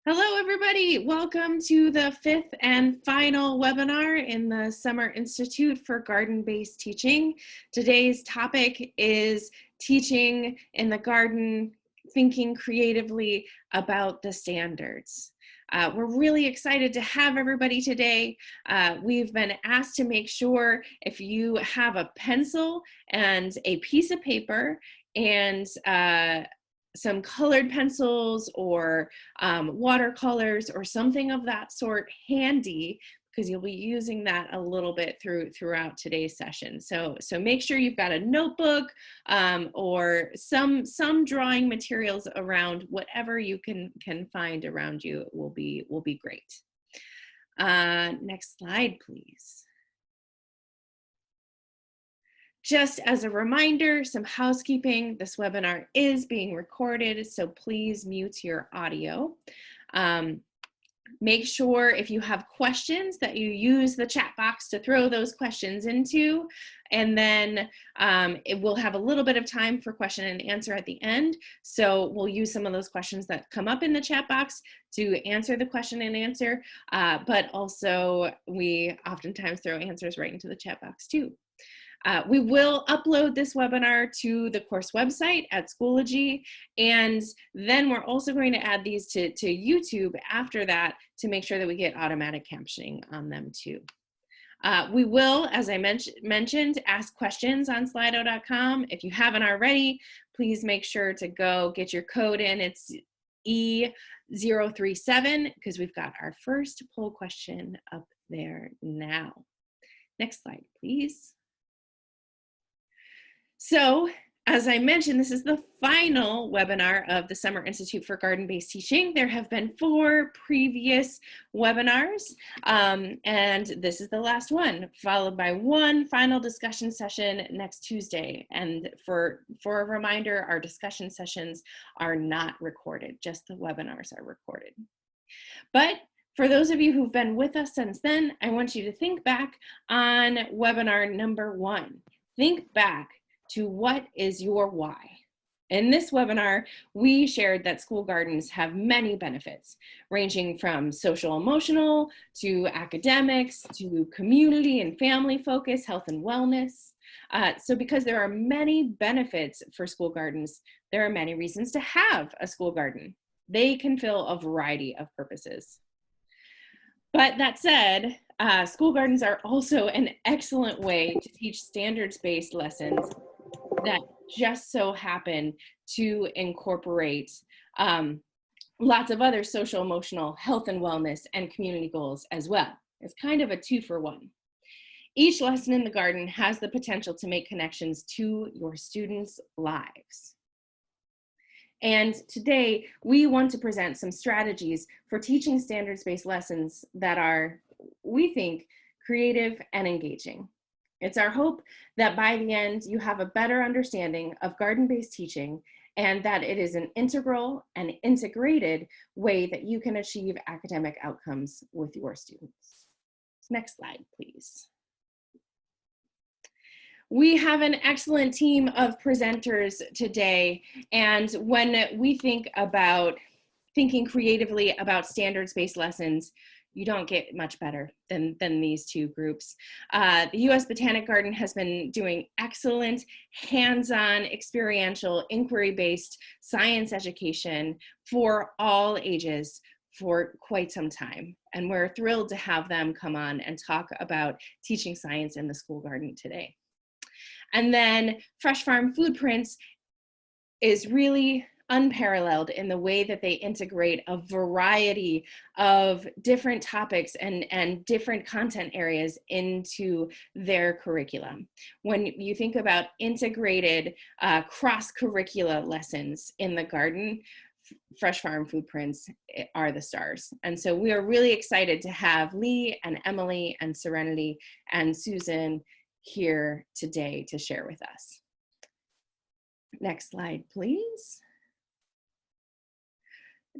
Hello, everybody. Welcome to the fifth and final webinar in the Summer Institute for Garden-Based Teaching. Today's topic is teaching in the garden, thinking creatively about the standards. We're really excited to have everybody today. We've been asked to make sure if you have a pencil and a piece of paper and some colored pencils or watercolors or something of that sort handy, because you'll be using that a little bit throughout today's session. So make sure you've got a notebook or some drawing materials around. Whatever you can find around you will be great. Next slide, please. Just as a reminder, some housekeeping, this webinar is being recorded, so please mute your audio. Make sure if you have questions that you use the chat box to throw those questions into, and then it will have a little bit of time for question and answer at the end. So we'll use some of those questions that come up in the chat box to answer the question and answer, but also we oftentimes throw answers right into the chat box too. We will upload this webinar to the course website at Schoology, and then we're also going to add these to YouTube after that to make sure that we get automatic captioning on them too. We will, as I mentioned, ask questions on slido.com. If you haven't already, please make sure to go get your code in. It's E037, because we've got our first poll question up there now. Next slide, please. So, as I mentioned, this is the final webinar of the Summer Institute for Garden-Based Teaching. There have been 4 previous webinars, and this is the last one, followed by one final discussion session next Tuesday. And for a reminder, our discussion sessions are not recorded, just the webinars are recorded. But for those of you who've been with us since then, I want you to think back on webinar number 1. Think back to what is your why. In this webinar, we shared that school gardens have many benefits, ranging from social emotional to academics to community and family focus, health and wellness. So because there are many benefits for school gardens, there are many reasons to have a school garden. They can fill a variety of purposes. But that said, school gardens are also an excellent way to teach standards-based lessons that just so happen to incorporate lots of other social, emotional, health and wellness, and community goals as well. It's kind of a 2-for-1. Each lesson in the garden has the potential to make connections to your students' lives. And today, we want to present some strategies for teaching standards-based lessons that are, we think, creative and engaging. It's our hope that by the end, you have a better understanding of garden-based teaching and that it is an integral and integrated way that you can achieve academic outcomes with your students. Next slide, please. We have an excellent team of presenters today, and when we think about thinking creatively about standards-based lessons, you don't get much better than these 2 groups. The U.S. Botanic Garden has been doing excellent hands-on, experiential, inquiry-based science education for all ages for quite some time. And we're thrilled to have them come on and talk about teaching science in the school garden today. And then FreshFarm FoodPrints is really unparalleled in the way that they integrate a variety of different topics and different content areas into their curriculum. When you think about integrated cross-curricula lessons in the garden, FreshFarm FoodPrints are the stars. And so we are really excited to have Lee and Emily and Serenity and Susan here today to share with us. Next slide, please.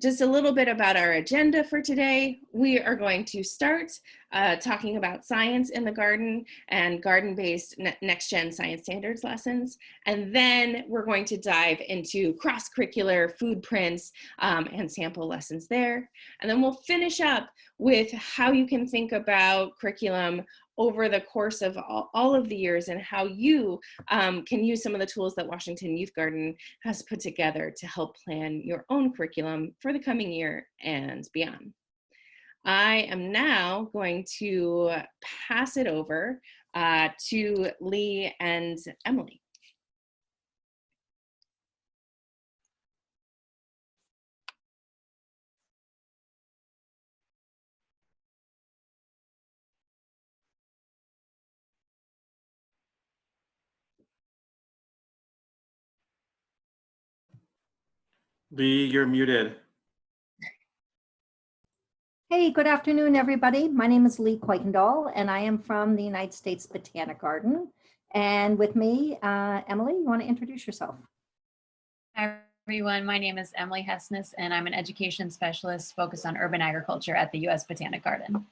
Just a little bit about our agenda for today. We are going to start talking about science in the garden and garden-based next-gen science standards lessons. And then we're going to dive into cross-curricular food prints and sample lessons there. And then we'll finish up with how you can think about curriculum over the course of all of the years and how you can use some of the tools that Washington Youth Garden has put together to help plan your own curriculum for the coming year and beyond. I am now going to pass it over to Lee and Emily. Lee, you're muted. Hey, good afternoon, everybody. My name is Lee Coykendall, and I am from the United States Botanic Garden. And with me, Emily, you want to introduce yourself? Hi, everyone. My name is Emily Hestness, and I'm an education specialist focused on urban agriculture at the U.S. Botanic Garden.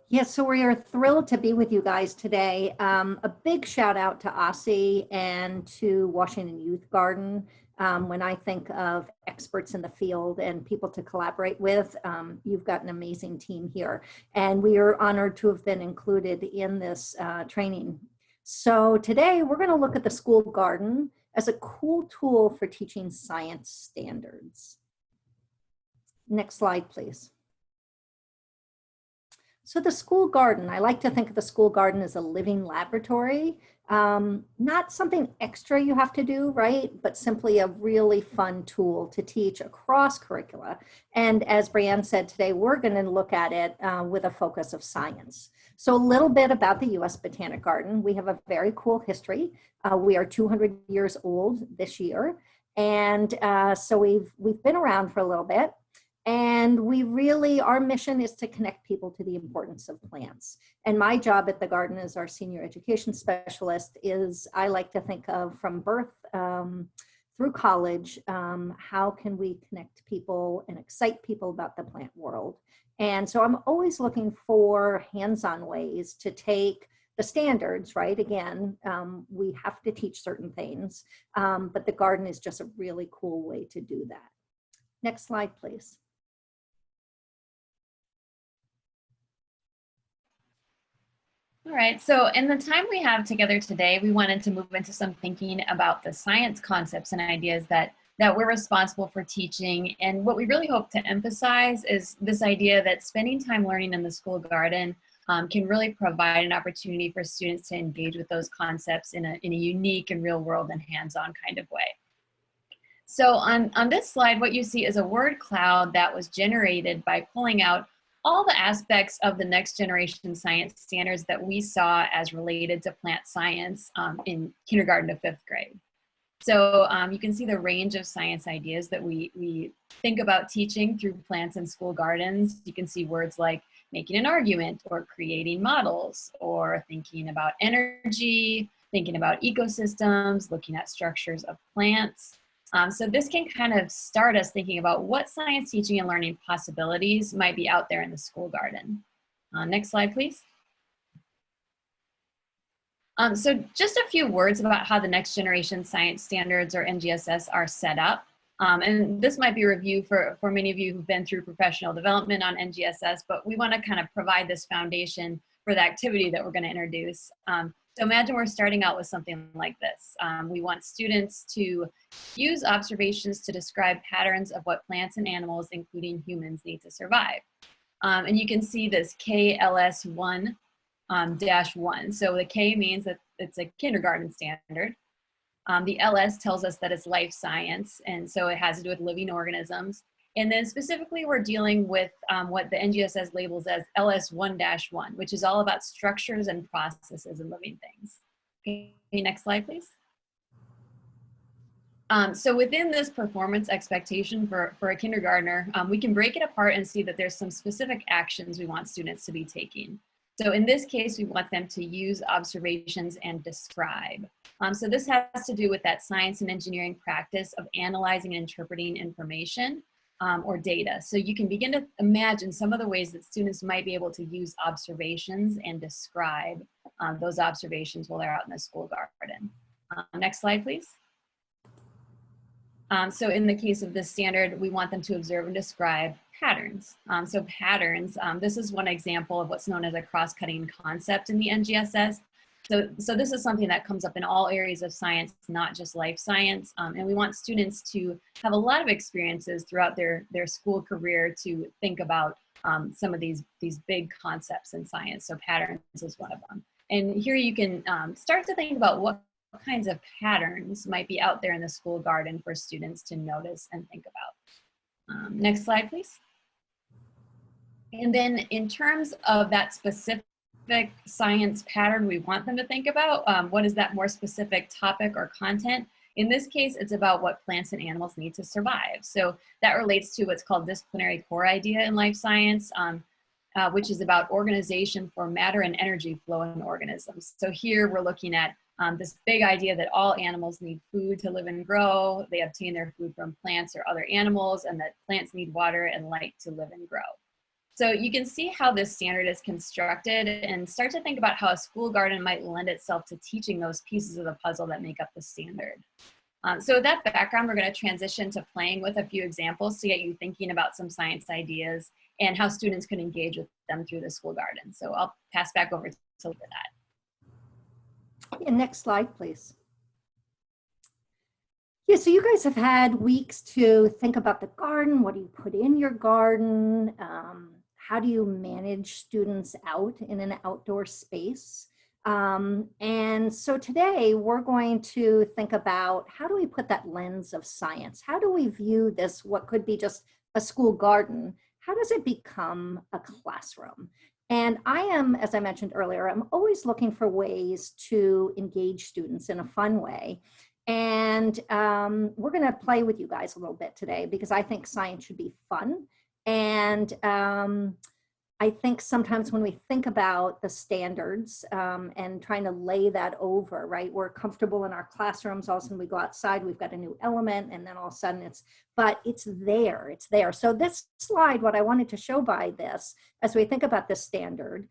Yes, so we are thrilled to be with you guys today. A big shout out to OSSI and to Washington Youth Garden. When I think of experts in the field and people to collaborate with, you've got an amazing team here. And we are honored to have been included in this training. So today we're going to look at the school garden as a cool tool for teaching science standards. Next slide, please. So the school garden, I like to think of the school garden as a living laboratory, not something extra you have to do, right? But simply a really fun tool to teach across curricula. And as Brianne said today, we're going to look at it with a focus of science. So a little bit about the U.S. Botanic Garden. We have a very cool history. We are 200 years old this year. And so we've been around for a little bit. And our mission is to connect people to the importance of plants. And my job at the garden as our senior education specialist is, I like to think of from birth through college, how can we connect people and excite people about the plant world? And so I'm always looking for hands-on ways to take the standards, right? Again, we have to teach certain things, but the garden is just a really cool way to do that. Next slide, please. All right, so in the time we have together today, we wanted to move into some thinking about the science concepts and ideas that we're responsible for teaching. And what we really hope to emphasize is this idea that spending time learning in the school garden can really provide an opportunity for students to engage with those concepts in a unique and real world and hands-on kind of way. So on this slide, what you see is a word cloud that was generated by pulling out all the aspects of the next generation science standards that we saw as related to plant science in kindergarten to 5th grade. So you can see the range of science ideas that we think about teaching through plants in school gardens. You can see words like making an argument or creating models or thinking about energy, thinking about ecosystems, looking at structures of plants. So this can kind of start us thinking about what science teaching and learning possibilities might be out there in the school garden. Next slide, please. So just a few words about how the next generation science standards or NGSS are set up. And this might be a review for many of you who've been through professional development on NGSS, but we want to kind of provide this foundation for the activity that we're going to introduce. So imagine we're starting out with something like this. We want students to use observations to describe patterns of what plants and animals, including humans, need to survive. And you can see this KLS1 -1. So the K means that it's a kindergarten standard. The LS tells us that it's life science, and so it has to do with living organisms. And then specifically, we're dealing with what the NGSS labels as LS1-1, which is all about structures and processes and living things. Okay, next slide, please. So within this performance expectation for a kindergartner, we can break it apart and see that there's some specific actions we want students to be taking. So in this case, we want them to use observations and describe. So this has to do with that science and engineering practice of analyzing and interpreting information. or data. So you can begin to imagine some of the ways that students might be able to use observations and describe those observations while they're out in the school garden. Next slide, please. So in the case of this standard, we want them to observe and describe patterns. So patterns, this is one example of what's known as a cross-cutting concept in the NGSS. So this is something that comes up in all areas of science, not just life science. And we want students to have a lot of experiences throughout their school career to think about some of these big concepts in science. So patterns is one of them. And here you can start to think about what kinds of patterns might be out there in the school garden for students to notice and think about. Next slide, please. And then in terms of that specific science pattern we want them to think about, what is that more specific topic or content? In this case, it's about what plants and animals need to survive. So that relates to what's called disciplinary core idea in life science, which is about organization for matter and energy flow in organisms. So here we're looking at this big idea that all animals need food to live and grow. They obtain their food from plants or other animals, and that plants need water and light to live and grow. So you can see how this standard is constructed and start to think about how a school garden might lend itself to teaching those pieces of the puzzle that make up the standard. So with that background, we're going to transition to playing with a few examples to get you thinking about some science ideas and how students can engage with them through the school garden. So I'll pass back over to that. Yeah, next slide, please. Yeah, so you guys have had weeks to think about the garden. What do you put in your garden? How do you manage students out in an outdoor space? And so today we're going to think about how do we put that lens of science? How do we view this, what could be just a school garden? How does it become a classroom? And I am, as I mentioned earlier, I'm always looking for ways to engage students in a fun way. And we're going to play with you guys a little bit today because I think science should be fun. And I think sometimes when we think about the standards and trying to lay that over, right, we're comfortable in our classrooms. All of a sudden we go outside, we've got a new element, and then all of a sudden it's there, it's there. So this slide, what I wanted to show by this, as we think about this standard,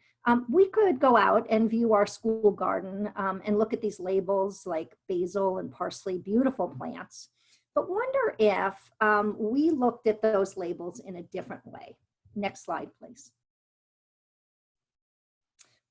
we could go out and view our school garden and look at these labels like basil and parsley, beautiful plants. But wonder if we looked at those labels in a different way. Next slide, please.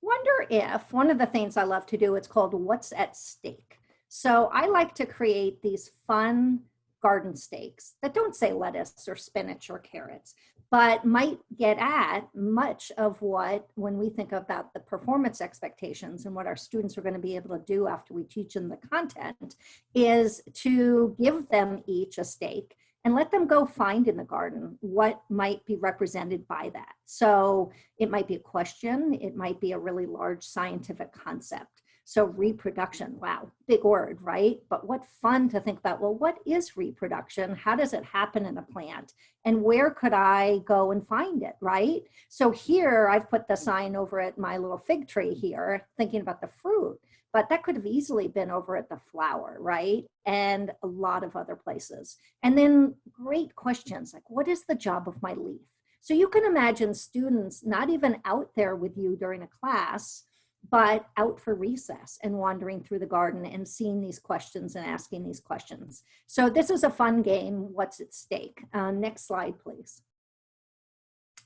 Wonder if, one of the things I love to do, it's called What's at Stake. So I like to create these fun garden stakes that don't say lettuce or spinach or carrots, but might get at much of what, when we think about the performance expectations and what our students are going to be able to do after we teach them the content, is to give them each a stake and let them go find in the garden what might be represented by that. So it might be a question, it might be a really large scientific concept. So reproduction, wow, big word, right? But what fun to think about, well, what is reproduction? How does it happen in a plant? And where could I go and find it, right? So here I've put the sign over at my little fig tree here, thinking about the fruit, but that could have easily been over at the flower, right? And a lot of other places. And then great questions like, what is the job of my leaf? So you can imagine students not even out there with you during a class, but out for recess and wandering through the garden and seeing these questions and asking these questions. So this is a fun game. What's at stake? Next slide, please.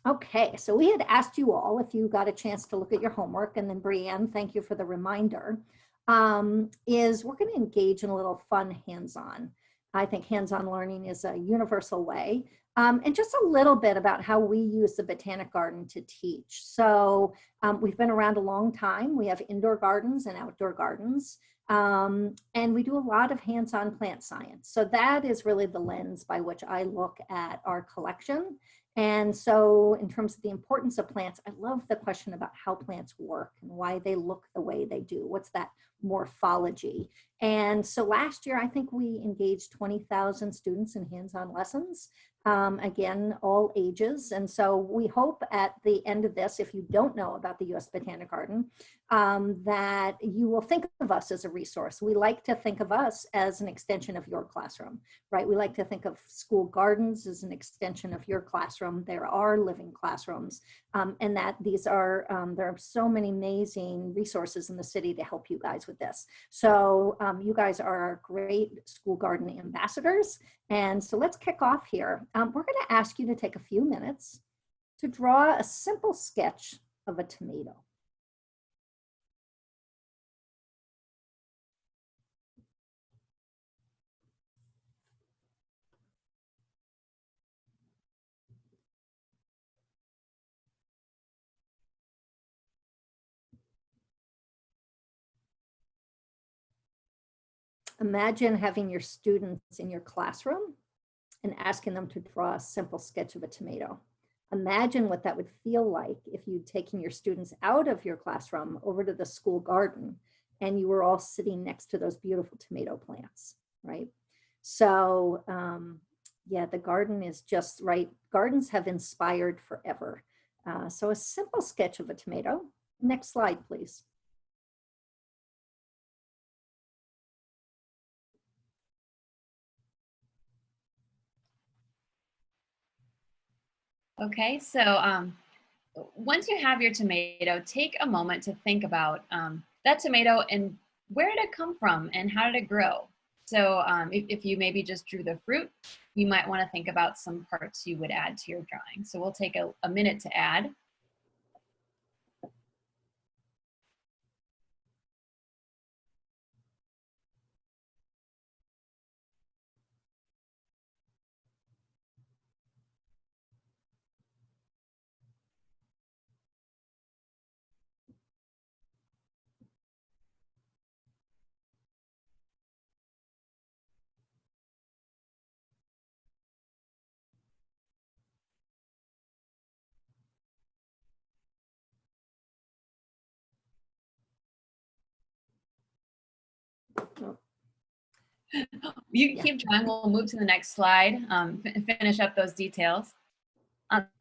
Okay, so we had asked you all if you got a chance to look at your homework, and then Brianne, thank you for the reminder, is we're going to engage in a little fun hands-on. I think hands-on learning is a universal way. And just a little bit about how we use the Botanic Garden to teach. So we've been around a long time. We have indoor gardens and outdoor gardens. And we do a lot of hands-on plant science. So that is really the lens by which I look at our collection, And so in terms of the importance of plants, I love the question about how plants work and why they look the way they do. What's that morphology? And so last year, I think we engaged 20,000 students in hands-on lessons. Again, all ages. And so we hope at the end of this, if you don't know about the U.S. Botanic Garden, that you will think of us as a resource. We like to think of us as an extension of your classroom, right? We like to think of school gardens as an extension of your classroom. There are living classrooms, and that these are, there are so many amazing resources in the city to help you guys with this. So you guys are great school garden ambassadors. And so let's kick off here. We're going to ask you to take a few minutes to draw a simple sketch of a tomato. Imagine having your students in your classroom and asking them to draw a simple sketch of a tomato. Imagine what that would feel like if you'd taken your students out of your classroom over to the school garden and you were all sitting next to those beautiful tomato plants, right? So yeah, the garden is just right. Gardens have inspired forever. So a simple sketch of a tomato. Next slide, please. Okay, so once you have your tomato, take a moment to think about that tomato and where did it come from and how did it grow? So if you maybe just drew the fruit, you might want to think about some parts you would add to your drawing. So we'll take a minute to add. You keep drawing, we'll move to the next slide, finish up those details.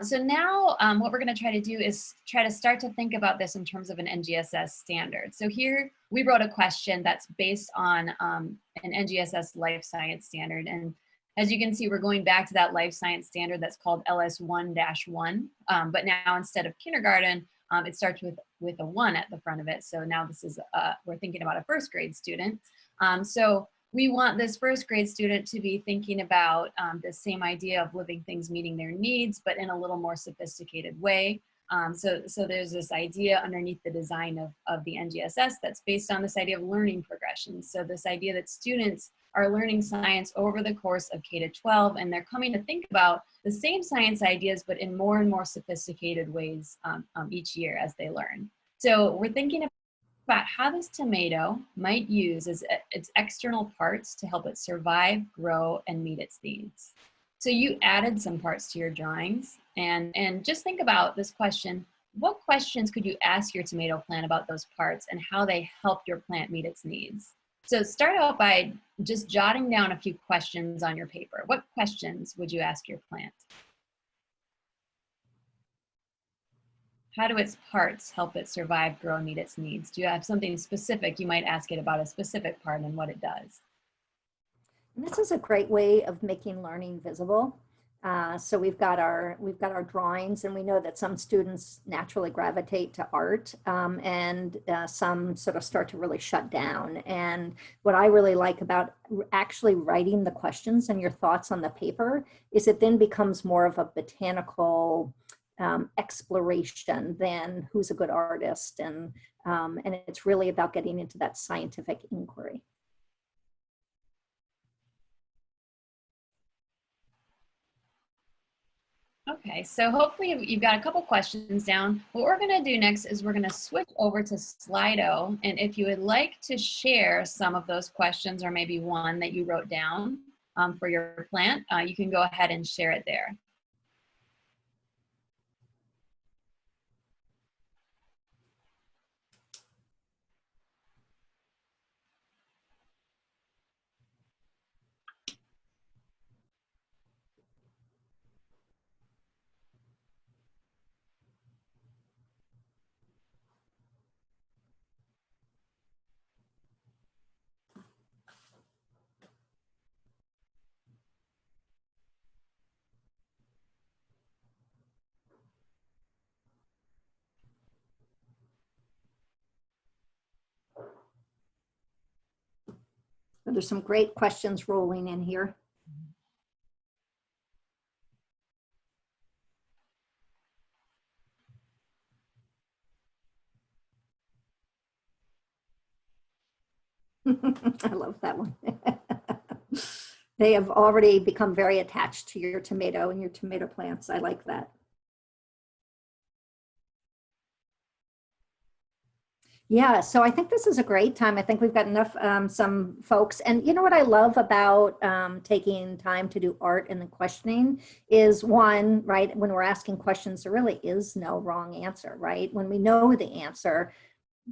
So now what we're going to try to do is try to start to think about this in terms of an NGSS standard. So here we wrote a question that's based on an NGSS life science standard. And as you can see, we're going back to that life science standard that's called LS1-1. But now instead of kindergarten, it starts with a 1 at the front of it. So now this is, we're thinking about a first grade student. So we want this first grade student to be thinking about the same idea of living things meeting their needs, but in a little more sophisticated way. So there's this idea underneath the design of the NGSS that's based on this idea of learning progression. So this idea that students are learning science over the course of K to 12, and they're coming to think about the same science ideas, but in more and more sophisticated ways each year as they learn. So we're thinking about how this tomato might use its external parts to help it survive, grow, and meet its needs. So you added some parts to your drawings, and just think about this question. What questions could you ask your tomato plant about those parts and how they help your plant meet its needs? So start out by just jotting down a few questions on your paper. What questions would you ask your plant? How do its parts help it survive, grow, and meet its needs? Do you have something specific you might ask it about a specific part and what it does? And this is a great way of making learning visible. So we've got our drawings, and we know that some students naturally gravitate to art, and some sort of start to really shut down. And what I really like about actually writing the questions and your thoughts on the paper is it then becomes more of a botanical exploration than who's a good artist, and it's really about getting into that scientific inquiry. Okay, so hopefully you've got a couple questions down. What we're going to do next is we're going to switch over to Slido, and if you would like to share some of those questions or maybe one that you wrote down for your plant, you can go ahead and share it there. there's some great questions rolling in here. I love that one. They have already become very attached to your tomato and your tomato plants. I like that. Yeah, so I think this is a great time. I think we've got enough, some folks. And you know what I love about taking time to do art and the questioning is one, right, when we're asking questions, there really is no wrong answer, right? When we know the answer,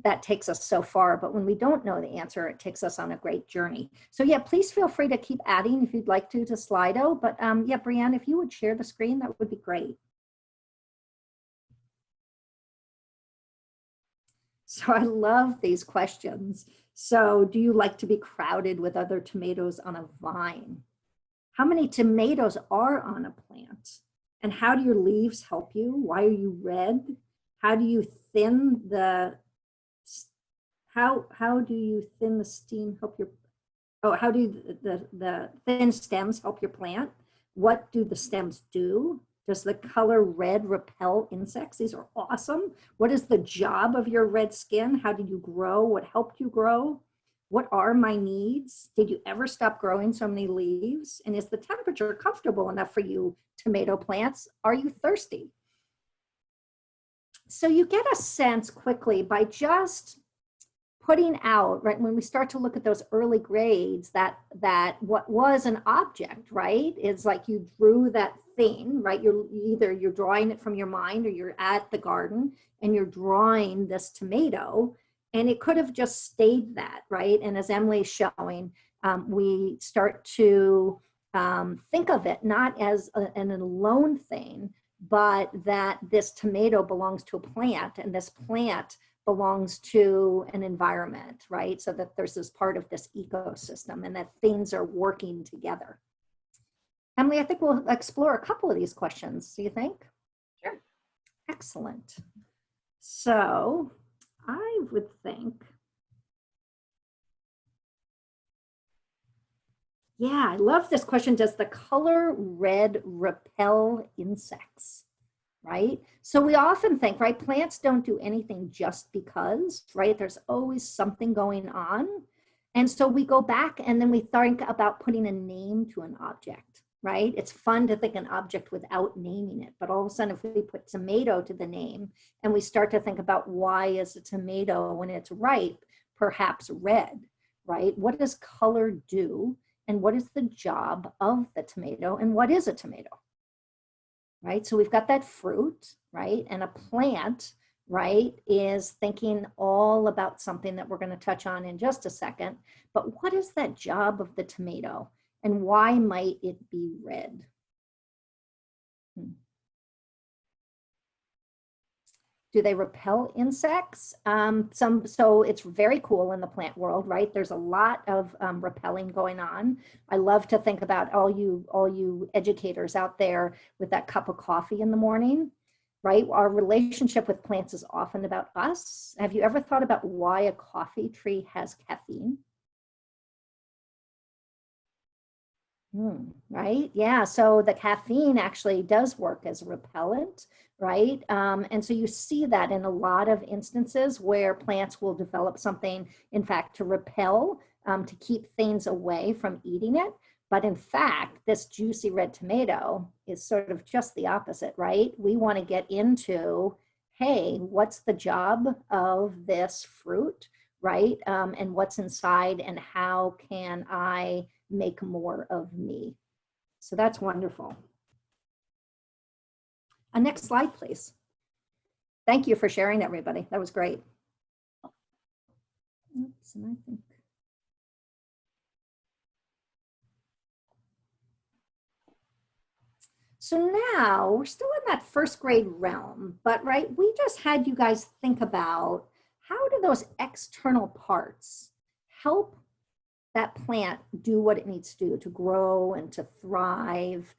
that takes us so far, but when we don't know the answer, it takes us on a great journey. So yeah, please feel free to keep adding if you'd like to Slido, but yeah, Brianne, if you would share the screen, that would be great. So I love these questions. So do you like to be crowded with other tomatoes on a vine? How many tomatoes are on a plant? And how do your leaves help you? Why are you red? How do you thin the how do you thin the steam help your, oh, how do the thin stems help your plant? What do the stems do? Does the color red repel insects? These are awesome. What is the job of your red skin? How did you grow? What helped you grow? What are my needs? Did you ever stop growing so many leaves? And is the temperature comfortable enough for you tomato plants? Are you thirsty? So you get a sense quickly by just putting out, right, when we start to look at those early grades, that what was an object, right, is like you drew that thing, right? You're drawing it from your mind, or you're at the garden and you're drawing this tomato, and it could have just stayed that, right? And as Emily's showing, we start to think of it not as an alone thing, but that this tomato belongs to a plant, and this plant belongs to an environment, right? So that there's this part of this ecosystem and that things are working together. Emily, I think we'll explore a couple of these questions. Do you think? Sure. Excellent. So I would think, yeah, I love this question. Does the color red repel insects? Right? So we often think, right, plants don't do anything just because, right? There's always something going on. And so we go back and then we think about putting a name to an object, right? It's fun to think an object without naming it, but all of a sudden if we put tomato to the name and we start to think about why is a tomato when it's ripe, perhaps red, right? What does color do? And what is the job of the tomato? And what is a tomato? Right? So we've got that fruit, right? And a plant, right, is thinking all about something that we're going to touch on in just a second. But what is that job of the tomato? And why might it be red? Do they repel insects? So it's very cool in the plant world, right? There's a lot of repelling going on. I love to think about all you educators out there with that cup of coffee in the morning, right? Our relationship with plants is often about us. Have you ever thought about why a coffee tree has caffeine? Right? Yeah, so the caffeine actually does work as a repellent, right? And so you see that in a lot of instances where plants will develop something, in fact, to repel, to keep things away from eating it. But in fact, this juicy red tomato is sort of just the opposite, right? We want to get into, hey, what's the job of this fruit, right? And what's inside, and how can I make more of me? So that's wonderful. Next slide, please. Thank you for sharing, everybody. That was great. Oops, and I think. So now we're still in that first grade realm, but right, we just had you guys think about how do those external parts help that plant do what it needs to do to grow and to thrive.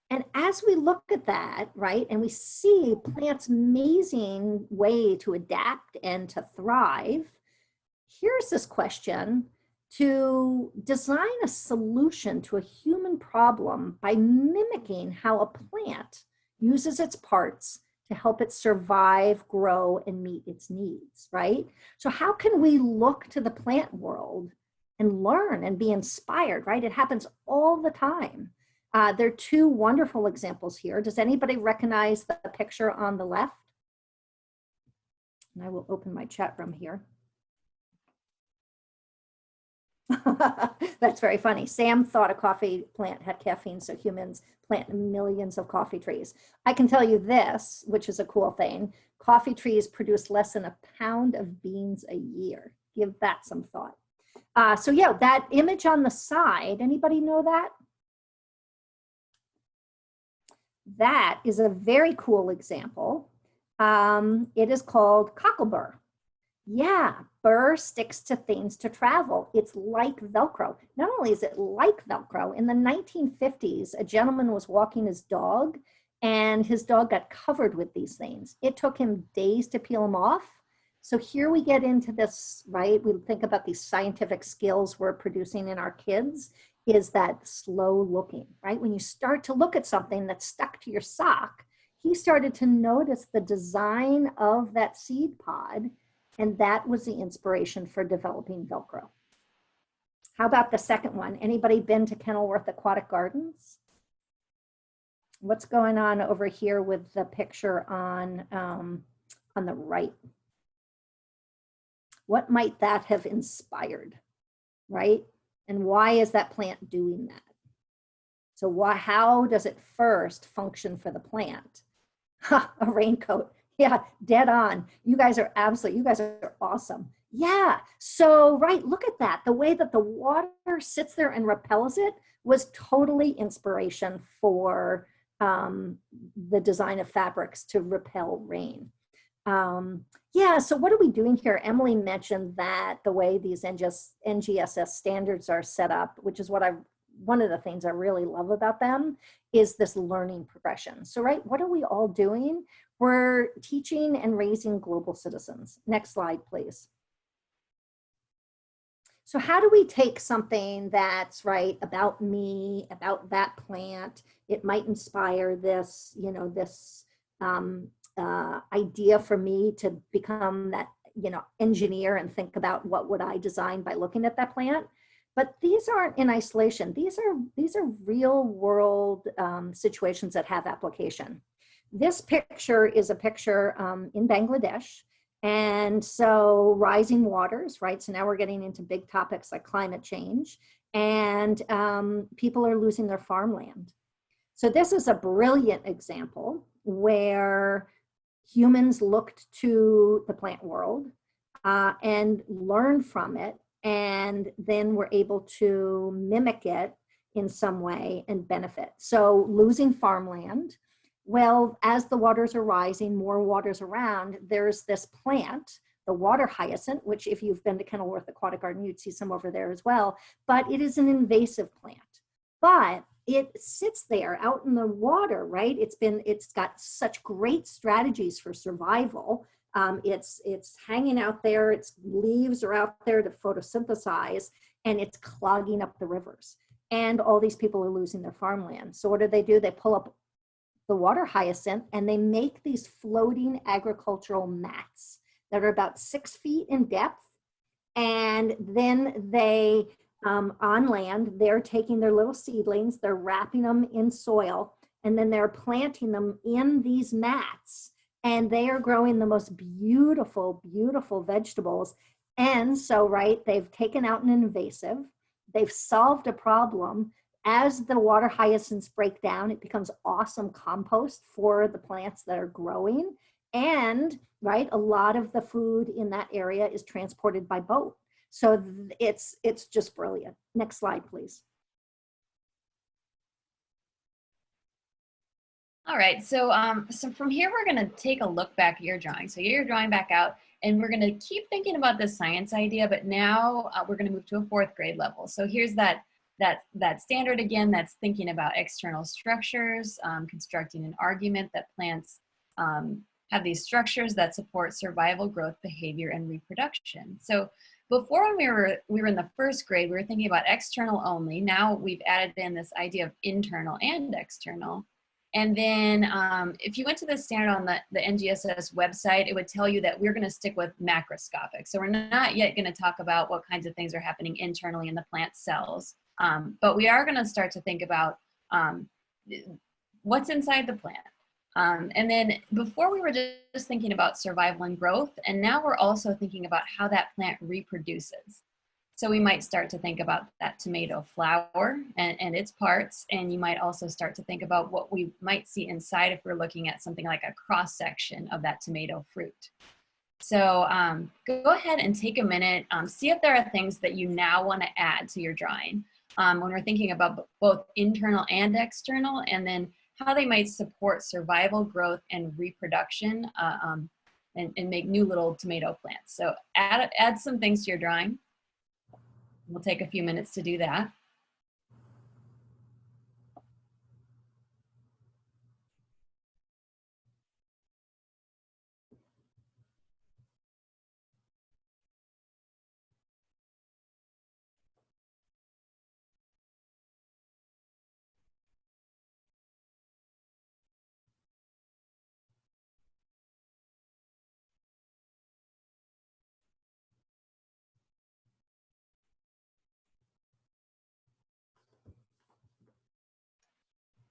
And as we look at that, right, and we see plants' amazing way to adapt and to thrive, here's this question to design a solution to a human problem by mimicking how a plant uses its parts to help it survive, grow, and meet its needs, right? So how can we look to the plant world and learn and be inspired, right? It happens all the time. There are two wonderful examples here. Does anybody recognize the picture on the left? And I will open my chat room here. That's very funny. Sam thought a coffee plant had caffeine, so humans plant millions of coffee trees. I can tell you this, which is a cool thing. Coffee trees produce less than a pound of beans a year. Give that some thought. So yeah, that image on the side, anybody know that? That is a very cool example. It is called cocklebur. Yeah, burr sticks to things to travel. It's like Velcro. Not only is it like Velcro, in the 1950s, a gentleman was walking his dog and his dog got covered with these things. It took him days to peel them off. So here we get into this, right? We think about these scientific skills we're producing in our kids, is that slow looking, right? When you start to look at something that's stuck to your sock, he started to notice the design of that seed pod, and that was the inspiration for developing Velcro. How about the second one? Anybody been to Kenilworth Aquatic Gardens? What's going on over here with the picture on the right? What might that have inspired, right? And why is that plant doing that? So how does it first function for the plant? Ha, a raincoat. Yeah, dead on. You guys are awesome. Yeah, so right, look at that. The way that the water sits there and repels it was totally inspiration for the design of fabrics to repel rain. Yeah, so what are we doing here? Emily mentioned that the way these NGSS standards are set up, which is one of the things I really love about them, is this learning progression. So, right, what are we all doing? We're teaching and raising global citizens. Next slide, please. So how do we take something that's right about me, about that plant? It might inspire this, this idea for me to become that, engineer and think about what would I design by looking at that plant. But these aren't in isolation. These are real world situations that have application. This picture is a picture in Bangladesh. And so rising waters, right? So now we're getting into big topics like climate change, and people are losing their farmland. So this is a brilliant example where humans looked to the plant world and learned from it, and then were able to mimic it in some way and benefit. So losing farmland. Well, as the waters are rising, more waters around, there's this plant, the water hyacinth, which if you've been to Kenilworth Aquatic Garden, you'd see some over there as well, but it is an invasive plant. But it sits there out in the water, right? It's got such great strategies for survival. It's hanging out there, its leaves are out there to photosynthesize, and it's clogging up the rivers. And all these people are losing their farmland. So what do? They pull up the water hyacinth, and they make these floating agricultural mats that are about 6 feet in depth. And then they, on land, they're taking their little seedlings, they're wrapping them in soil, and then they're planting them in these mats. And they are growing the most beautiful, beautiful vegetables. And so, right, they've taken out an invasive, they've solved a problem. As the water hyacinths break down, it becomes awesome compost for the plants that are growing. And, right, a lot of the food in that area is transported by boat. So it's just brilliant. Next slide, please. All right, so from here, we're gonna take a look back at your drawing. So get your drawing back out, and we're gonna keep thinking about the science idea, but now we're gonna move to a 4th grade level. So here's that standard again, that's thinking about external structures, constructing an argument that plants have these structures that support survival, growth, behavior, and reproduction. So before when we were in the first grade, we were thinking about external only. Now we've added in this idea of internal and external. And then if you went to the standard on the NGSS website, it would tell you that we're going to stick with macroscopic. So we're not yet going to talk about what kinds of things are happening internally in the plant cells. But we are going to start to think about what's inside the plant. And then before we were just thinking about survival and growth, and now we're also thinking about how that plant reproduces. So we might start to think about that tomato flower and its parts, and you might also start to think about what we might see inside if we're looking at something like a cross-section of that tomato fruit. So go ahead and take a minute, see if there are things that you now want to add to your drawing when we're thinking about both internal and external, and then how they might support survival, growth, and reproduction, and make new little tomato plants. So add some things to your drawing. We'll take a few minutes to do that.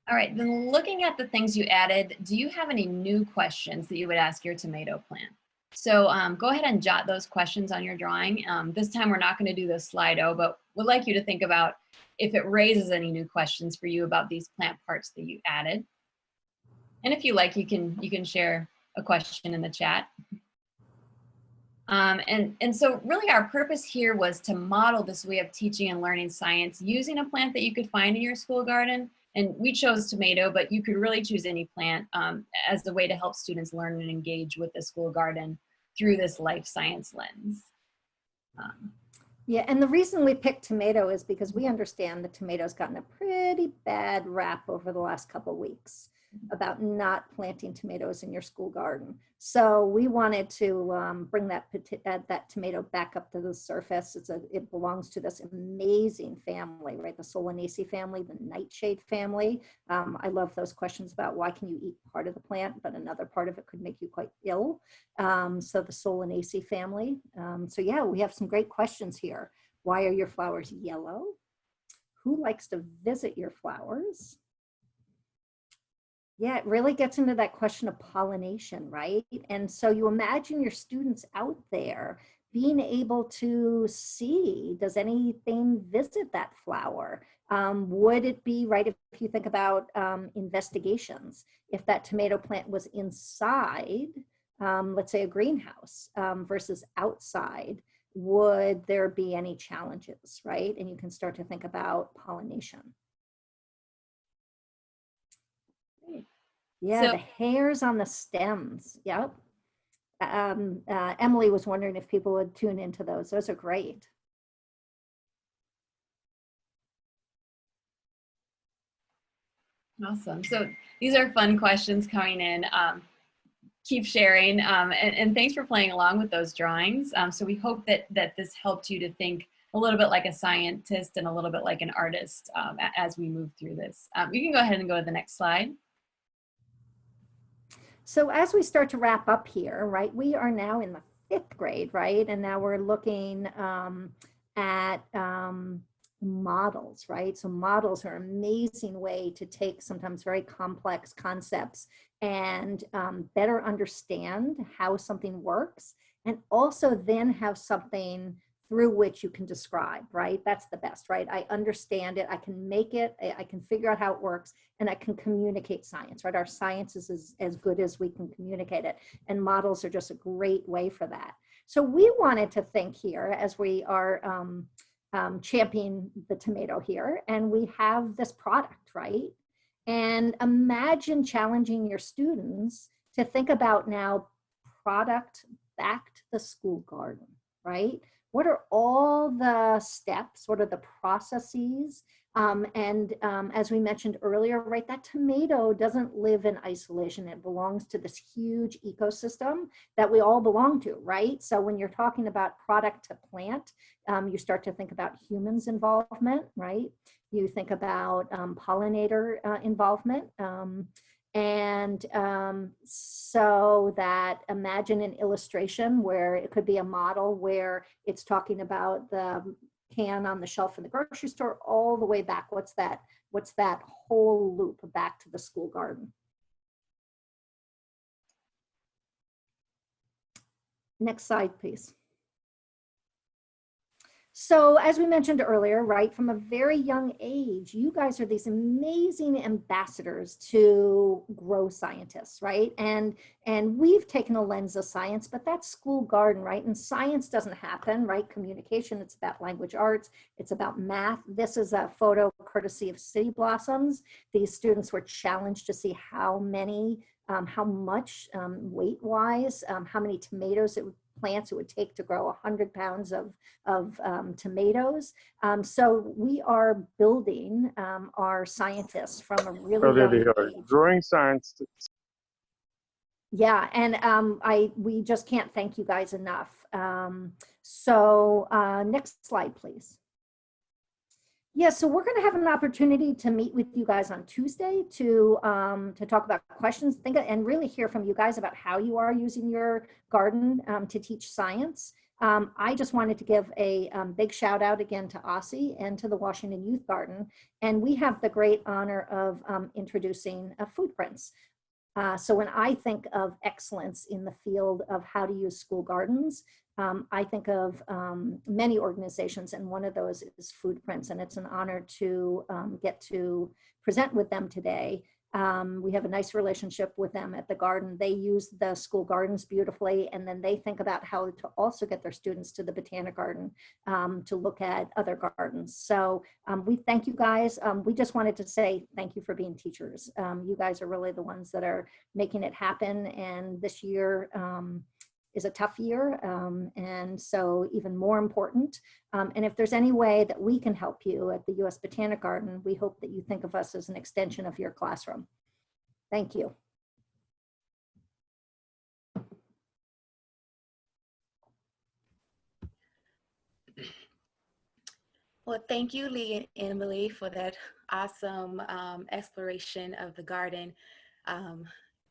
All right, then looking at the things you added, do you have any new questions that you would ask your tomato plant? So go ahead and jot those questions on your drawing. This time we're not going to do the Slido, but we'd like you to think about if it raises any new questions for you about these plant parts that you added. And if you like, you can share a question in the chat. And so really our purpose here was to model this way of teaching and learning science using a plant that you could find in your school garden. And we chose tomato, but you could really choose any plant as a way to help students learn and engage with the school garden through this life science lens. Yeah, and the reason we picked tomato is because we understand that tomato's gotten a pretty bad rap over the last couple of weeks about not planting tomatoes in your school garden. So we wanted to bring that tomato back up to the surface. It belongs to this amazing family, right? The Solanaceae family, the nightshade family. I love those questions about why can you eat part of the plant, but another part of it could make you quite ill. So the Solanaceae family. So yeah, we have some great questions here. Why are your flowers yellow? Who likes to visit your flowers? Yeah, it really gets into that question of pollination, right? And so you imagine your students out there being able to see, does anything visit that flower? Would it be, right, if you think about investigations, if that tomato plant was inside, let's say a greenhouse versus outside, would there be any challenges, right? And you can start to think about pollination. Yeah, so, the hairs on the stems. Yep. Emily was wondering if people would tune into those. Those are great. Awesome. So these are fun questions coming in. Keep sharing, and thanks for playing along with those drawings. So we hope that this helped you to think a little bit like a scientist and a little bit like an artist as we move through this. You can go ahead and go to the next slide. So as we start to wrap up here, right, we are now in the 5th grade, right? And now we're looking at models, right? So models are an amazing way to take sometimes very complex concepts and better understand how something works, and also then have something through which you can describe, right? That's the best, right? I understand it, I can make it, I can figure out how it works, and I can communicate science, right? Our science is as good as we can communicate it, and models are just a great way for that. So we wanted to think here as we are championing the tomato here, and we have this product, right? And imagine challenging your students to think about now product back to the school garden, right? What are all the steps? What are the processes As we mentioned earlier, right, that tomato doesn't live in isolation. It belongs to this huge ecosystem that we all belong to, right? So when you're talking about product to plant, you start to think about humans involvement, right? You think about pollinator involvement. So that imagine an illustration where it could be a model where it's talking about the can on the shelf in the grocery store all the way back. What's that whole loop back to the school garden? Next slide, please. So as we mentioned earlier, right, from a very young age, you guys are these amazing ambassadors to grow scientists, right? And we've taken a lens of science, but that's school garden, right? And science doesn't happen, right? Communication, it's about language arts, it's about math. This is a photo courtesy of City Blossoms. These students were challenged to see how much weight-wise, how many tomatoes plants it would take to grow 100 pounds of tomatoes. So we are building our scientists from a really young age. Growing science. Yeah, and we just can't thank you guys enough. Next slide, please. Yeah, so we're going to have an opportunity to meet with you guys on Tuesday to talk about questions, and really hear from you guys about how you are using your garden to teach science. I just wanted to give a big shout out again to Aussie and to the Washington Youth Garden. And we have the great honor of introducing FoodPrints. So when I think of excellence in the field of how to use school gardens, I think of many organizations, and one of those is FoodPrints, and it's an honor to get to present with them today. We have a nice relationship with them at the garden. They use the school gardens beautifully, and then they think about how to also get their students to the Botanic Garden to look at other gardens. So we thank you guys. We just wanted to say thank you for being teachers. You guys are really the ones that are making it happen, and this year is a tough year, and so even more important. And if there's any way that we can help you at the U.S. Botanic Garden, we hope that you think of us as an extension of your classroom. Thank you. Well, thank you, Lee and Emily, for that awesome exploration of the garden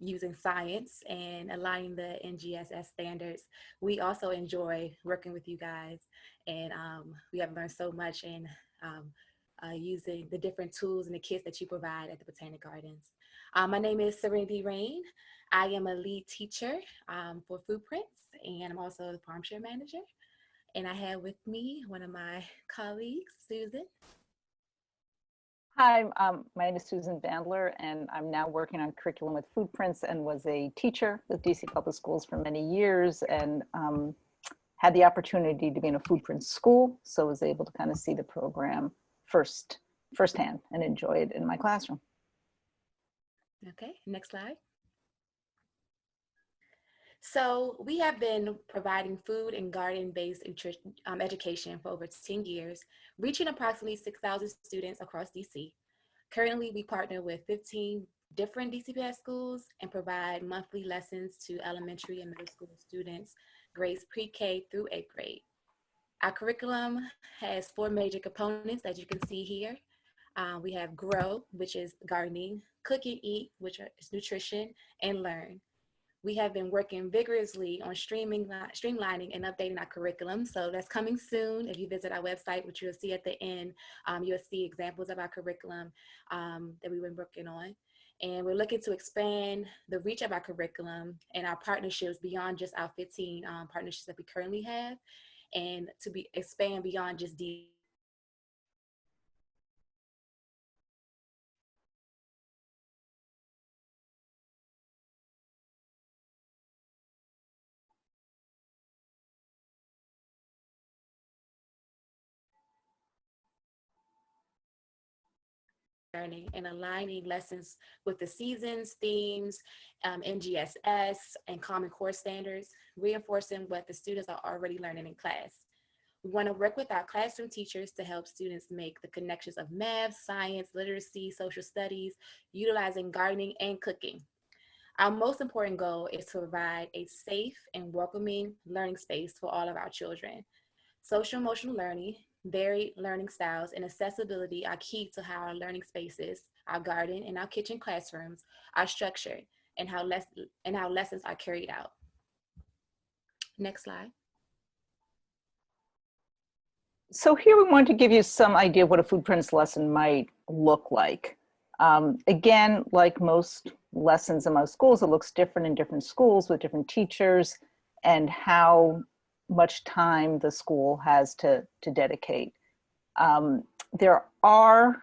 using science and aligning the NGSS standards. We also enjoy working with you guys, and we have learned so much in using the different tools and the kits that you provide at the Botanic Gardens. My name is Serenity Rain. I am a lead teacher for FoodPrints, and I'm also the farm share manager. And I have with me one of my colleagues, Susan. Hi, my name is Susan Bandler, and I'm now working on curriculum with FoodPrints, and was a teacher with DC Public Schools for many years, and had the opportunity to be in a FoodPrints school, so was able to kind of see the program firsthand and enjoy it in my classroom. Okay, next slide. So we have been providing food and garden-based education for over 10 years, reaching approximately 6,000 students across DC. Currently, we partner with 15 different DCPS schools and provide monthly lessons to elementary and middle school students, grades pre-K through 8th grade. Our curriculum has 4 major components that you can see here. We have Grow, which is gardening, Cook and Eat, which is nutrition, and Learn. We have been working vigorously on streamlining and updating our curriculum. So that's coming soon. If you visit our website, which you'll see at the end, you'll see examples of our curriculum that we've been working on. And we're looking to expand the reach of our curriculum and our partnerships beyond just our 15 partnerships that we currently have, and to expand beyond just learning and aligning lessons with the seasons, themes, NGSS, and Common Core standards, reinforcing what the students are already learning in class. We want to work with our classroom teachers to help students make the connections of math, science, literacy, social studies, utilizing gardening and cooking. Our most important goal is to provide a safe and welcoming learning space for all of our children. Social emotional learning, varied learning styles, and accessibility are key to how our learning spaces, our garden, and our kitchen classrooms are structured and how lessons are carried out. Next slide. So here we want to give you some idea of what a FoodPrints lesson might look like. Again, like most lessons in most schools, it looks different in different schools with different teachers and how much time the school has to dedicate. There are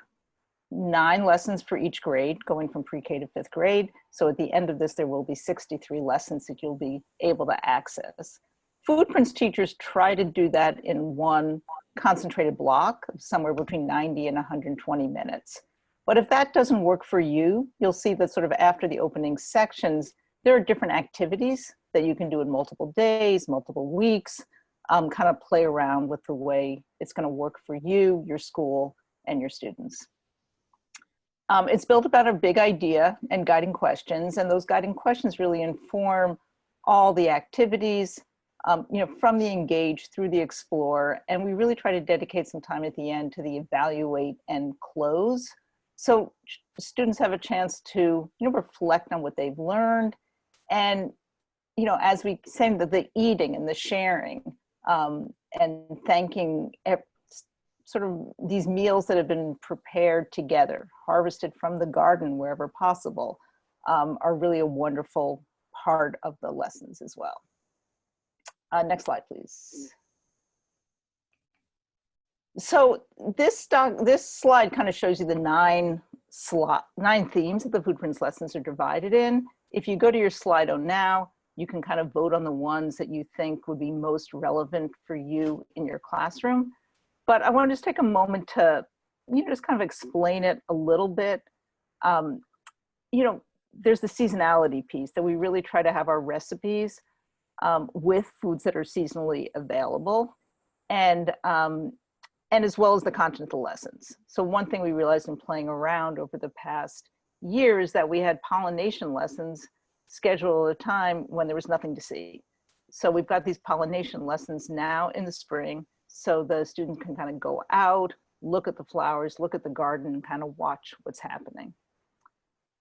9 lessons for each grade, going from pre-K to 5th grade. So at the end of this, there will be 63 lessons that you'll be able to access. FoodPrints teachers try to do that in one concentrated block, somewhere between 90 and 120 minutes. But if that doesn't work for you, you'll see that sort of after the opening sections, there are different activities that you can do in multiple days, multiple weeks, kind of play around with the way it's going to work for you, your school, and your students. It's built about a big idea and guiding questions, and those guiding questions really inform all the activities, from the engage through the explore, and we really try to dedicate some time at the end to the evaluate and close. So students have a chance to, reflect on what they've learned, and, as we say, the eating and the sharing, and thanking sort of these meals that have been prepared together, harvested from the garden wherever possible, are really a wonderful part of the lessons as well. Next slide, please. So this slide kind of shows you the 9 themes that the FoodPrints lessons are divided in. If you go to your Slido now, you can kind of vote on the ones that you think would be most relevant for you in your classroom. But I want to just take a moment to, just kind of explain it a little bit. There's the seasonality piece that we really try to have our recipes with foods that are seasonally available, and as well as the content of the lessons. So one thing we realized in playing around over the past year is that we had pollination lessons scheduled at a time when there was nothing to see. So we've got these pollination lessons now in the spring, so the students can kind of go out, look at the flowers, look at the garden, and kind of watch what's happening.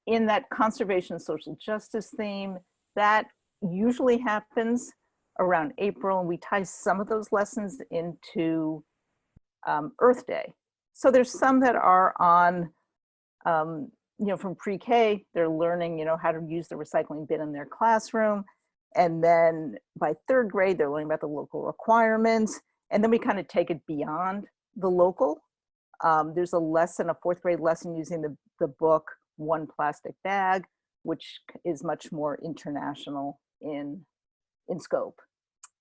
In that conservation and social justice theme, that usually happens around April, and we tie some of those lessons into Earth Day. So there's some that are on, from pre-K, they're learning, how to use the recycling bin in their classroom. And then by 3rd grade, they're learning about the local requirements. And then we kind of take it beyond the local. There's a lesson, a 4th grade lesson using the book, One Plastic Bag, which is much more international in scope.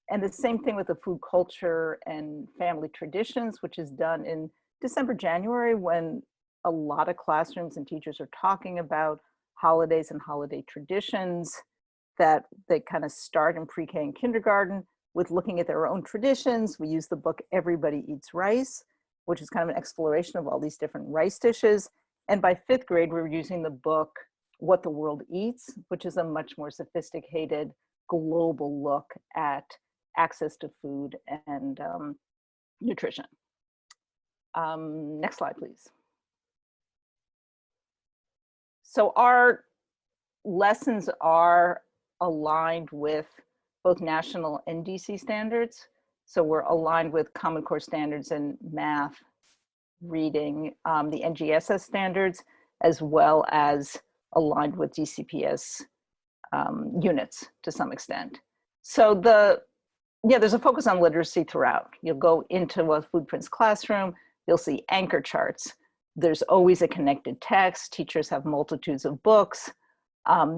And the same thing with the food culture and family traditions, which is done in December, January, when a lot of classrooms and teachers are talking about holidays and holiday traditions, that they kind of start in pre-K and kindergarten with looking at their own traditions. We use the book Everybody Eats Rice, which is kind of an exploration of all these different rice dishes. And by 5th grade, we're using the book What the World Eats, which is a much more sophisticated global look at access to food and nutrition. Next slide, please. So our lessons are aligned with both national and DC standards. So we're aligned with Common Core standards in math, reading, the NGSS standards, as well as aligned with DCPS units to some extent. So there's a focus on literacy throughout. You'll go into a FoodPrints classroom, you'll see anchor charts. There's always a connected text. Teachers have multitudes of books.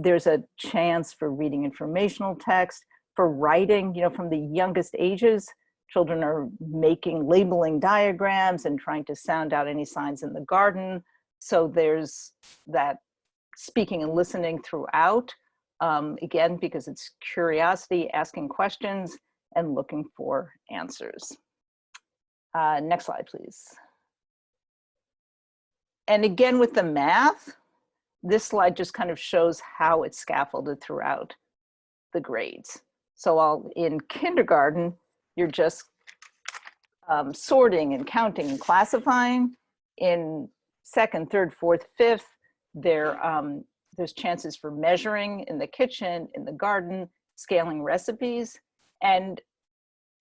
There's a chance for reading informational text, for writing, from the youngest ages. Children are labeling diagrams and trying to sound out any signs in the garden. So there's that speaking and listening throughout, again, because it's curiosity, asking questions, and looking for answers. Next slide, please. And again, with the math, this slide just kind of shows how it's scaffolded throughout the grades. So in kindergarten, you're just sorting and counting and classifying. In second, third, fourth, fifth, there's chances for measuring in the kitchen, in the garden, scaling recipes. And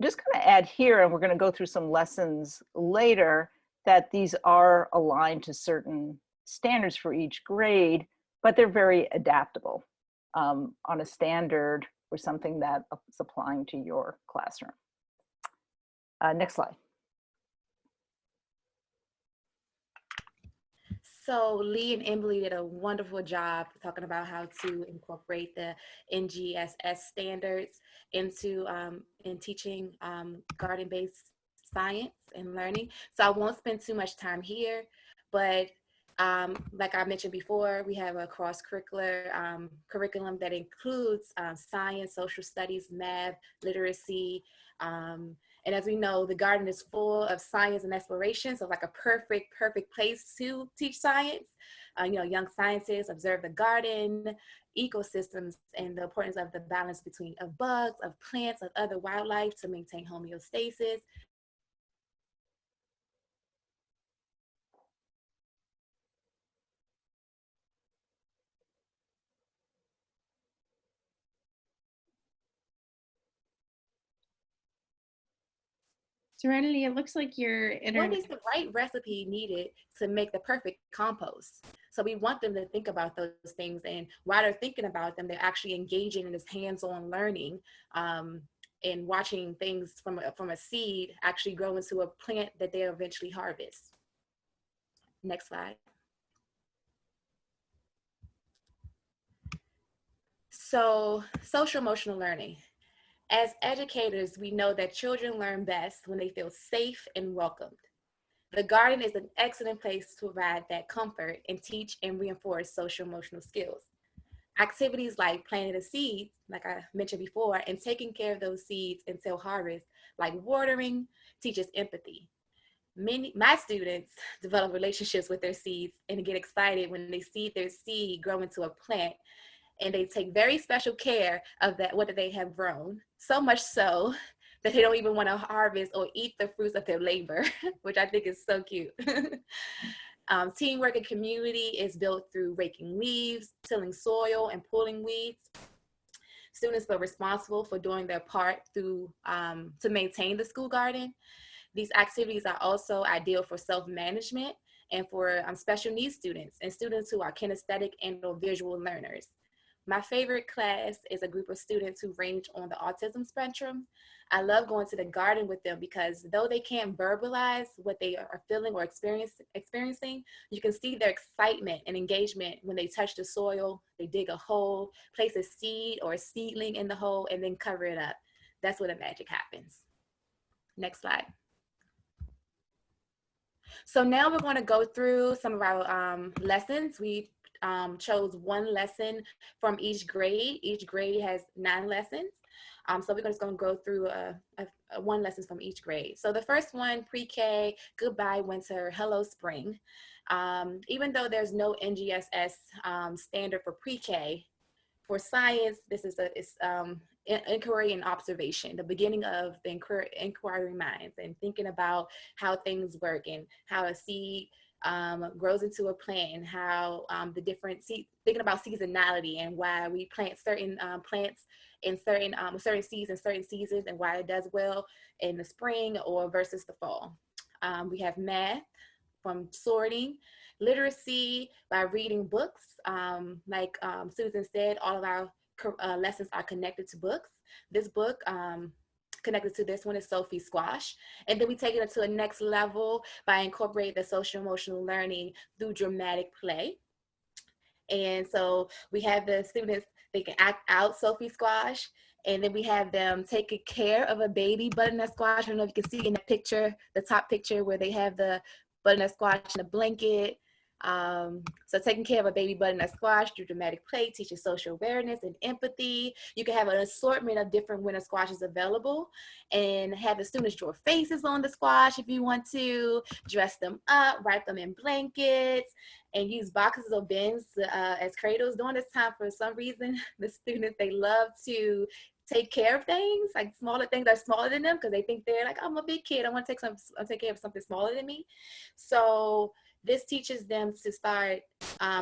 just kind of add here, and we're going to go through some lessons later, that these are aligned to certain standards for each grade, but they're very adaptable on a standard or something that is applying to your classroom. Next slide. So Lee and Emily did a wonderful job talking about how to incorporate the NGSS standards into in teaching garden-based science and learning. So I won't spend too much time here, but like I mentioned before, we have a cross-curricular curriculum that includes science, social studies, math, literacy, and as we know, the garden is full of science and exploration, so like a perfect place to teach science. You know, young scientists observe the garden, ecosystems, and the importance of the balance between of bugs, of plants, of other wildlife to maintain homeostasis. Serenity, it looks like your What internet. is the right recipe needed to make the perfect compost? So we want them to think about those things, and while they're thinking about them, they're actually engaging in this hands-on learning and watching things from a seed actually grow into a plant that they'll eventually harvest. Next slide. So social emotional learning. As educators, we know that children learn best when they feel safe and welcomed. The garden is an excellent place to provide that comfort and teach and reinforce social emotional skills. Activities like planting the seeds, like I mentioned before, and taking care of those seeds until harvest, like watering, teaches empathy. My students develop relationships with their seeds and get excited when they see their seed grow into a plant, and they take very special care of that, what they have grown, so much so that they don't even want to harvest or eat the fruits of their labor, which I think is so cute. Teamwork and community is built through raking leaves, tilling soil, and pulling weeds. Students feel responsible for doing their part through to maintain the school garden. These activities are also ideal for self-management and for special needs students and students who are kinesthetic and or visual learners. My favorite class is a group of students who range on the autism spectrum. I love going to the garden with them because though they can't verbalize what they are feeling or experiencing, you can see their excitement and engagement when they touch the soil, they dig a hole, place a seed or a seedling in the hole, and then cover it up. That's where the magic happens. Next slide. So now we're going to go through some of our lessons. We chose one lesson from each grade. Each grade has 9 lessons. So we're just going to go through one lesson from each grade. So the first one, pre-K, goodbye winter, hello spring. Even though there's no NGSS standard for pre-K, for science, this is inquiry and observation, the beginning of the inquiry minds and thinking about how things work and how a seed grows into a plant, and how the different thinking about seasonality and why we plant certain plants in certain seeds in certain seasons and why it does well in the spring or versus the fall. We have math from sorting, literacy by reading books. Like Susan said, all of our lessons are connected to books. This book connected to this one is Sophie Squash. And then we take it to a next level by incorporating the social emotional learning through dramatic play. And so we have the students, they can act out Sophie Squash, and then we have them taking care of a baby butternut squash. I don't know if you can see in the picture, the top picture where they have the butternut squash in a blanket. So taking care of a baby butternut squash through dramatic play teaches social awareness and empathy. You can have an assortment of different winter squashes available and have the students draw faces on the squash if you want to, dress them up, wrap them in blankets, and use boxes or bins as cradles. During this time, for some reason, the students, they love to take care of things, like smaller things that are smaller than them, because they think they're like, I'm a big kid, I want to take care of something smaller than me. So this teaches them to start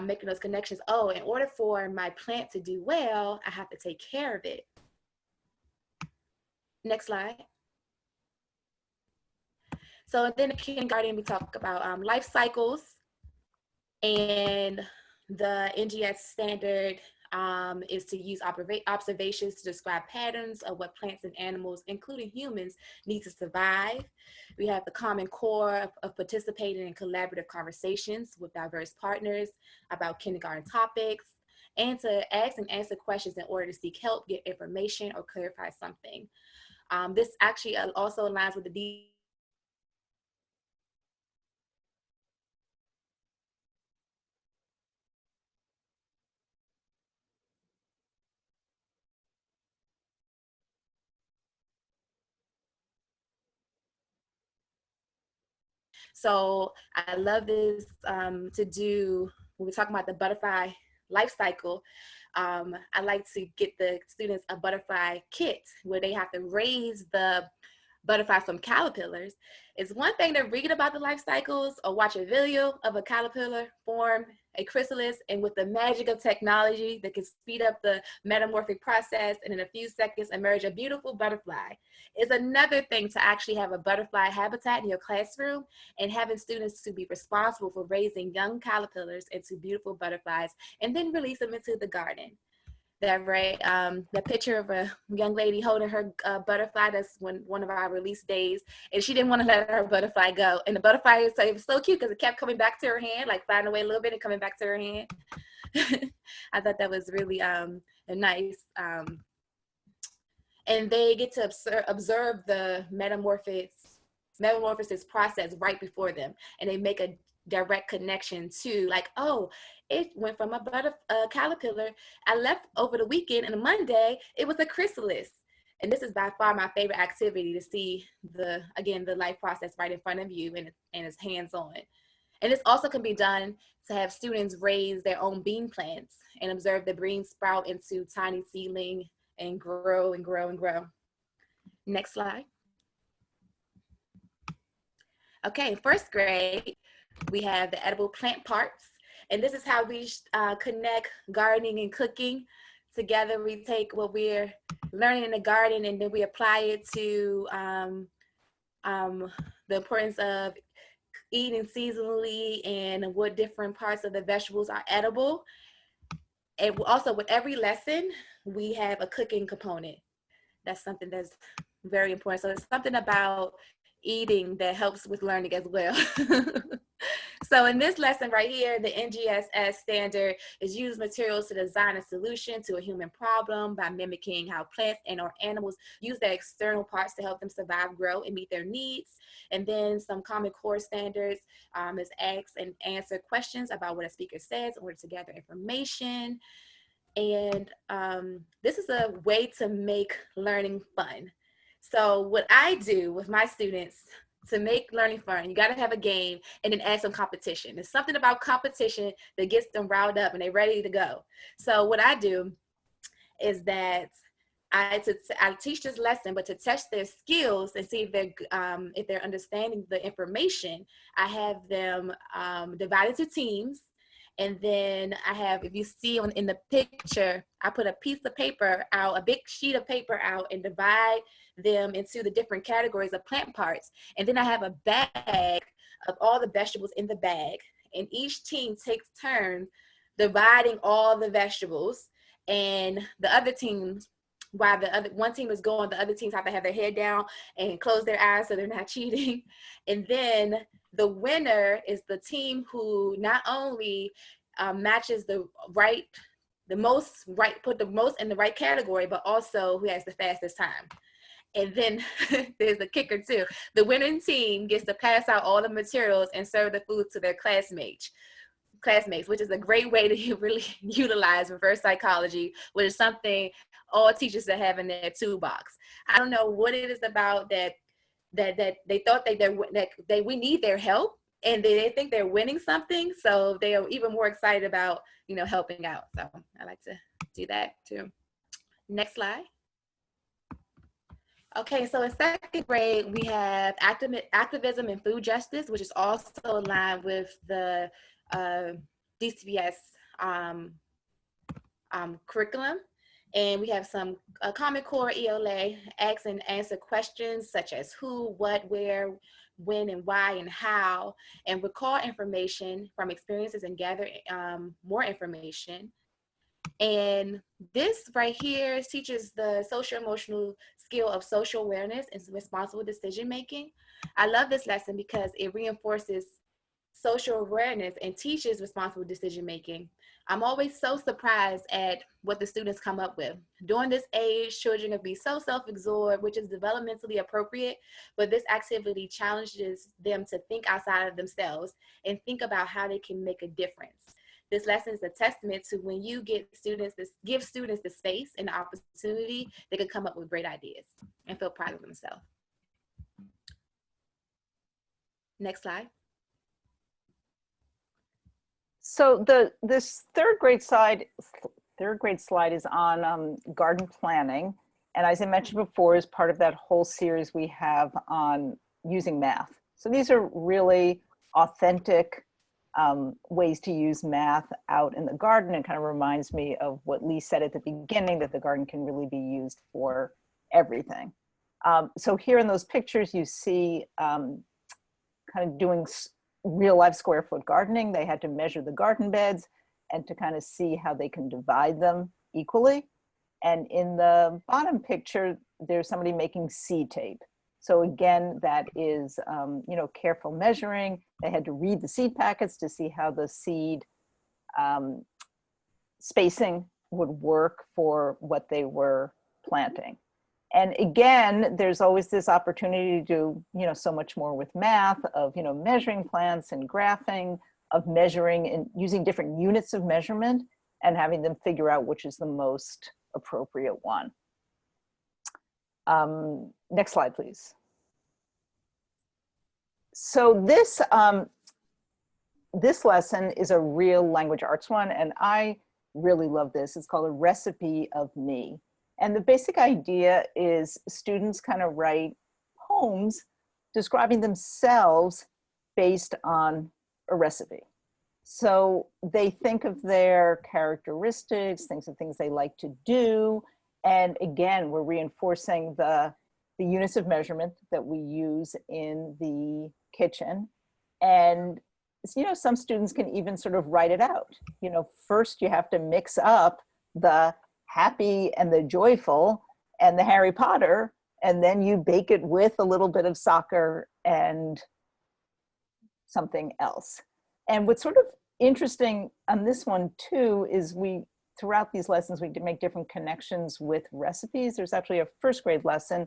making those connections. Oh, in order for my plant to do well, I have to take care of it. Next slide. So then in kindergarten, we talk about life cycles, and the NGS standard is to use observations to describe patterns of what plants and animals, including humans, need to survive. We have the common core of participating in collaborative conversations with diverse partners about kindergarten topics, and to ask and answer questions in order to seek help, get information, or clarify something. This actually also aligns with the So I love this to do, when we're talking about the butterfly life cycle, I like to get the students a butterfly kit where they have to raise the butterflies from caterpillars. It's one thing to read about the life cycles or watch a video of a caterpillar form a chrysalis, and with the magic of technology that can speed up the metamorphic process and in a few seconds emerge a beautiful butterfly. It's another thing to actually have a butterfly habitat in your classroom and having students to be responsible for raising young caterpillars into beautiful butterflies and then release them into the garden. The picture of a young lady holding her butterfly, that's one of our release days, and she didn't want to let her butterfly go. And the butterfly, it was so cute because it kept coming back to her hand, like flying away a little bit and coming back to her hand. I thought that was really nice. And they get to observe the metamorphosis process right before them, and they make a direct connection to, like, oh, it went from a caterpillar I left over the weekend, and a Monday it was a chrysalis. And this is by far my favorite activity, to see the life process right in front of you, and it's hands-on. And this also can be done to have students raise their own bean plants and observe the bean sprout into tiny seedling and grow and grow and grow. Next slide. Okay, in first grade, we have the edible plant parts. And this is how we connect gardening and cooking together. We take what we're learning in the garden and then we apply it to the importance of eating seasonally and what different parts of the vegetables are edible. And also with every lesson, we have a cooking component. That's something that's very important. So it's something about eating that helps with learning as well. So in this lesson right here, the NGSS standard is use materials to design a solution to a human problem by mimicking how plants and or animals use their external parts to help them survive, grow, and meet their needs. And then some common core standards is ask and answer questions about what a speaker says in order to gather information. And this is a way to make learning fun. So what I do with my students to make learning fun, you got to have a game and then add some competition. There's something about competition that gets them riled up and they're ready to go. So what I do is that I teach this lesson, but to test their skills and see if they're understanding the information, I have them divided into teams. And then I have, if you see in the picture, I put a piece of paper out, a big sheet of paper out, and divide them into the different categories of plant parts. And then I have a bag of all the vegetables in the bag. And each team takes turns dividing all the vegetables. And the other teams, while one team is going, the other teams have to have their head down and close their eyes so they're not cheating. And then the winner is the team who not only matches put the most in the right category, but also who has the fastest time. And then there's the kicker too. The winning team gets to pass out all the materials and serve the food to their classmates. classmates, which is a great way to really utilize reverse psychology, which is something all teachers that have in their toolbox. I don't know what it is about that they thought that we need their help, and they think they're winning something, so they are even more excited about helping out. So I like to do that too. Next slide. Okay, so in second grade, we have activism and food justice, which is also aligned with the DCPS curriculum. And we have some Common Core ELA, ask and answer questions such as who, what, where, when, and why, and how, and recall information from experiences and gather more information. And this right here teaches the social emotional skill of social awareness and responsible decision making. I love this lesson because it reinforces social awareness and teaches responsible decision making. I'm always so surprised at what the students come up with. During this age, children can be so self-absorbed, which is developmentally appropriate, but this activity challenges them to think outside of themselves and think about how they can make a difference. This lesson is a testament to when you give students the space and the opportunity, they can come up with great ideas and feel proud of themselves. Next slide. So this third grade slide is on garden planning. And as I mentioned before, is part of that whole series we have on using math. So these are really authentic ways to use math out in the garden, and kind of reminds me of what Lee said at the beginning, that the garden can really be used for everything. So here in those pictures, you see kind of doing real life square foot gardening. They had to measure the garden beds and to kind of see how they can divide them equally. And in the bottom picture, there's somebody making seed tape. So again, that is, careful measuring. They had to read the seed packets to see how the seed spacing would work for what they were planting. And again, there's always this opportunity to do, so much more with math of, measuring plants and graphing, of measuring and using different units of measurement and having them figure out which is the most appropriate one. Next slide, please. So this lesson is a real language arts one, and I really love this. It's called A Recipe of Me. And the basic idea is students kind of write poems describing themselves based on a recipe. So they think of their characteristics, things they like to do. And again, we're reinforcing the units of measurement that we use in the kitchen. And, some students can even sort of write it out. First you have to mix up the happy and the joyful and the Harry Potter, and then you bake it with a little bit of soccer and something else. And what's sort of interesting on this one too is throughout these lessons, we make different connections with recipes. There's actually a first grade lesson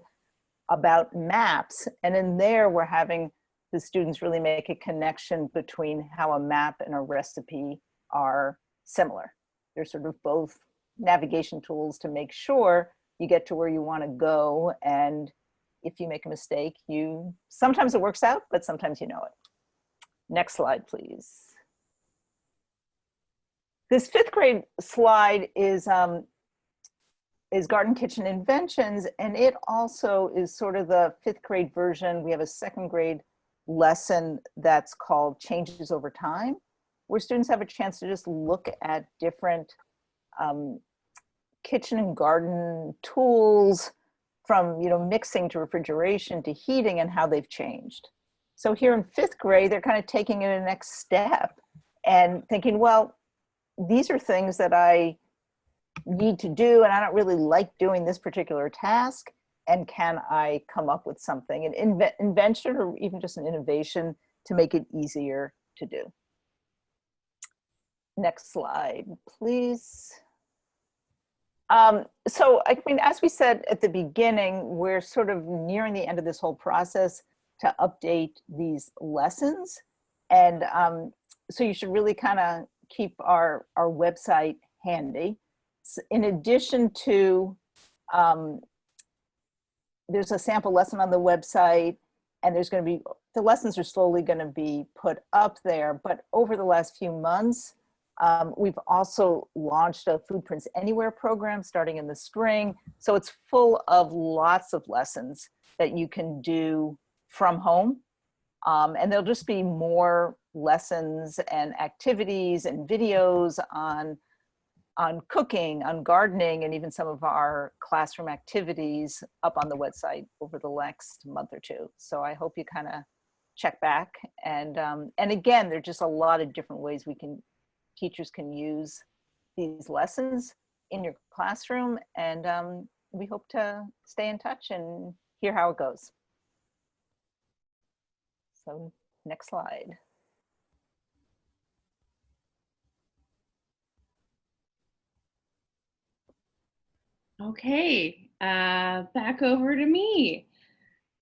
about maps, and in there we're having the students really make a connection between how a map and a recipe are similar. They're sort of both navigation tools to make sure you get to where you want to go, and if you make a mistake, sometimes it works out, but sometimes you know it. Next slide, please. This fifth grade slide is Garden Kitchen Inventions, and it also is sort of the fifth grade version. We have a second grade lesson that's called Changes Over Time, where students have a chance to just look at different kitchen and garden tools, from mixing to refrigeration to heating, and how they've changed. So here in fifth grade, they're kind of taking it a next step and thinking, well, these are things that I need to do, and I don't really like doing this particular task. And can I come up with something, an invention or even just an innovation to make it easier to do? Next slide, please. So, as we said at the beginning, we're sort of nearing the end of this whole process to update these lessons. And so you should really kind of keep our website handy. In addition to, there's a sample lesson on the website, and there's going to be, the lessons are slowly going to be put up there. But over the last few months, we've also launched a FoodPrints Anywhere program starting in the spring. So it's full of lots of lessons that you can do from home. And there'll just be more lessons and activities and videos on cooking, on gardening, and even some of our classroom activities up on the website over the next month or two. So I hope you kind of check back. And again, there's just a lot of different ways teachers can use these lessons in your classroom. And we hope to stay in touch and hear how it goes. So next slide. Okay, back over to me.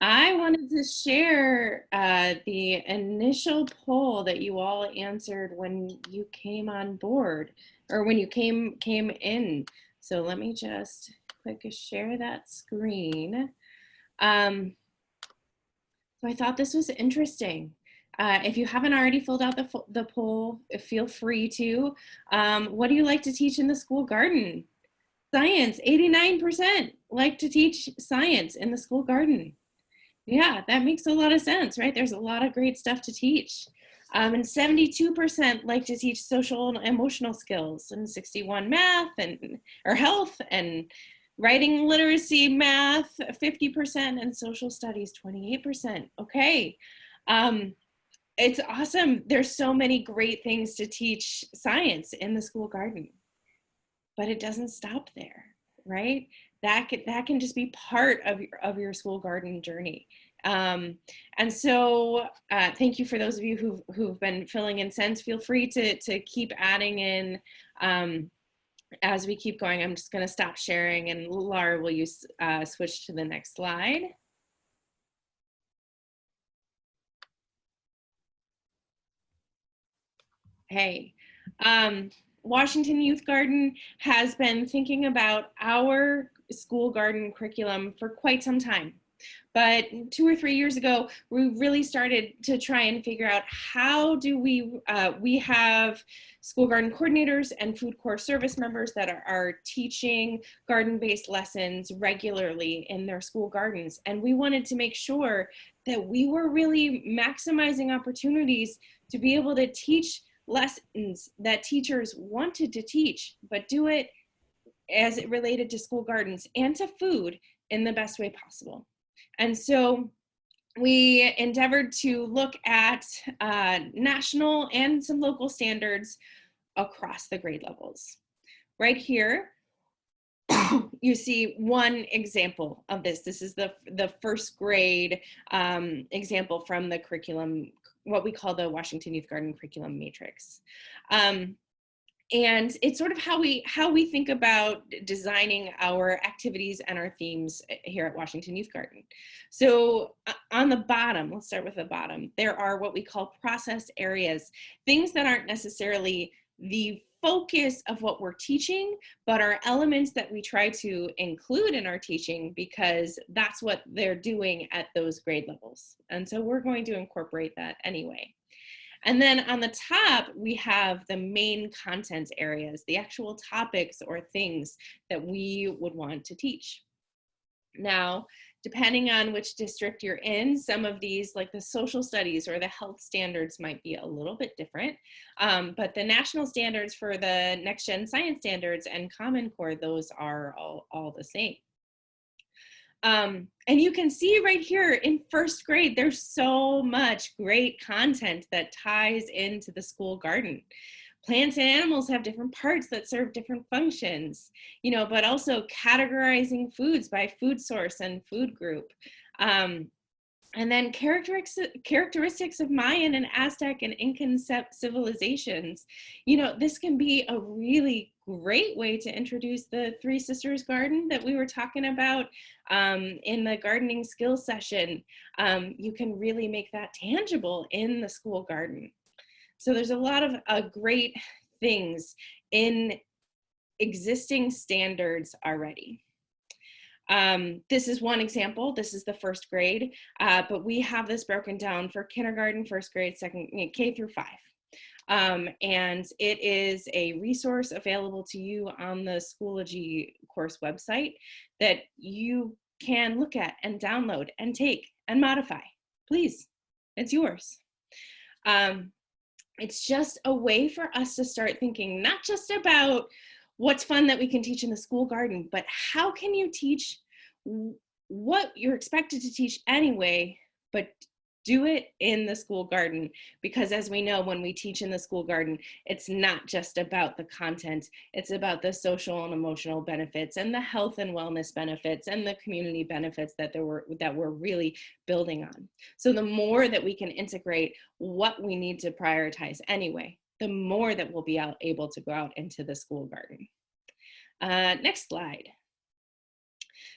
I wanted to share the initial poll that you all answered when you came on board, or when you came in. So let me just click share that screen. So I thought this was interesting. If you haven't already filled out the poll, feel free to. What do you like to teach in the school garden? Science, 89% like to teach science in the school garden. Yeah, that makes a lot of sense, right? There's a lot of great stuff to teach. And 72% like to teach social and emotional skills, and 61 math or health, and writing, literacy, math, 50%, and social studies, 28%. Okay, it's awesome. There's so many great things to teach science in the school garden. But it doesn't stop there, right? That can just be part of your school garden journey. And so thank you for those of you who've been filling in cents. Feel free to keep adding in as we keep going. I'm just going to stop sharing, and Laura, will you switch to the next slide? Hey. Washington Youth Garden has been thinking about our school garden curriculum for quite some time. But 2 or 3 years ago, we really started to try and figure out how do we have school garden coordinators and food corps service members that are teaching garden-based lessons regularly in their school gardens. And we wanted to make sure that we were really maximizing opportunities to be able to teach lessons that teachers wanted to teach, but do it as it related to school gardens and to food in the best way possible. And so we endeavored to look at national and some local standards across the grade levels. Right here, you see one example of this. This is the first grade example from the curriculum, what we call the Washington Youth Garden Curriculum Matrix. And it's sort of how we think about designing our activities and our themes here at Washington Youth Garden. So on the bottom, let's start with the bottom, there are what we call process areas, things that aren't necessarily the focus of what we're teaching, but are elements that we try to include in our teaching because that's what they're doing at those grade levels. And so we're going to incorporate that anyway. And then on the top, we have the main content areas, the actual topics or things that we would want to teach. Now, depending on which district you're in, some of these, like the social studies or the health standards, might be a little bit different. But the national standards for the Next Gen Science Standards and Common Core, those are all the same. And you can see right here in first grade, there's so much great content that ties into the school garden. Plants and animals have different parts that serve different functions, you know, but also categorizing foods by food source and food group. And then characteristics of Mayan and Aztec and Incan civilizations. You know, this can be a really great way to introduce the Three Sisters Garden that we were talking about in the gardening skills session. You can really make that tangible in the school garden. So there's a lot of great things in existing standards already. This is one example. This is the first grade, but we have this broken down for kindergarten, first grade, second, K through 5. And it is a resource available to you on the Schoology course website that you can look at and download and take and modify. Please, it's yours. It's just a way for us to start thinking not just about what's fun that we can teach in the school garden, but how can you teach what you're expected to teach anyway, but do it in the school garden? Because as we know, when we teach in the school garden, it's not just about the content, it's about the social and emotional benefits and the health and wellness benefits and the community benefits that we're really building on. So the more that we can integrate what we need to prioritize anyway, the more that we'll be able to go out into the school garden. Next slide.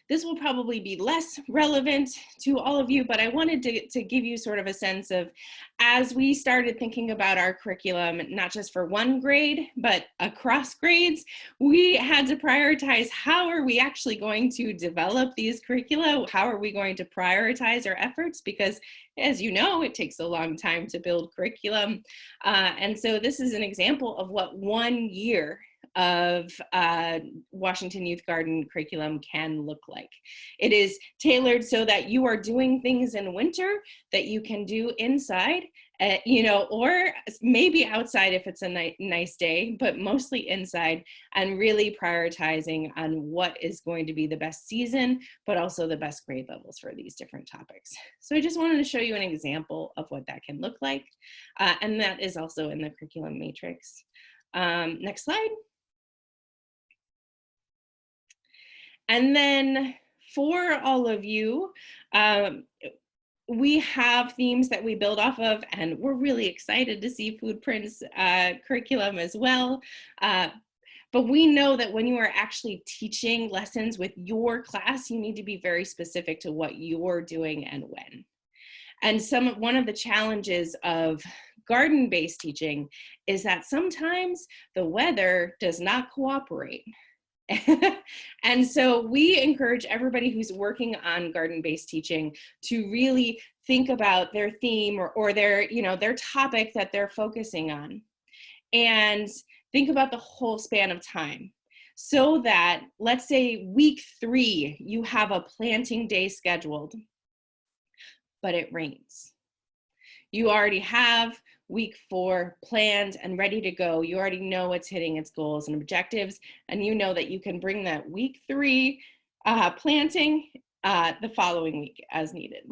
This will probably be less relevant to all of you, but I wanted to give you sort of a sense of, as we started thinking about our curriculum, not just for one grade, but across grades, we had to prioritize how are we actually going to develop these curricula? How are we going to prioritize our efforts? Because as you know, it takes a long time to build curriculum. And so this is an example of what 1 year of Washington Youth Garden curriculum can look like. It is tailored so that you are doing things in winter that you can do inside, or maybe outside if it's a nice day, but mostly inside, and really prioritizing on what is going to be the best season, but also the best grade levels for these different topics. So I just wanted to show you an example of what that can look like, and that is also in the curriculum matrix. Next slide. And then for all of you, we have themes that we build off of, and we're really excited to see FoodPrints curriculum as well. But we know that when you are actually teaching lessons with your class, you need to be very specific to what you're doing and when. And one of the challenges of garden-based teaching is that sometimes the weather does not cooperate. And so we encourage everybody who's working on garden-based teaching to really think about their theme or their topic that they're focusing on, and think about the whole span of time. So that, let's say week 3, you have a planting day scheduled, but it rains. You already have week 4 planned and ready to go. You already know it's hitting its goals and objectives, and you know that you can bring that week 3 planting the following week as needed.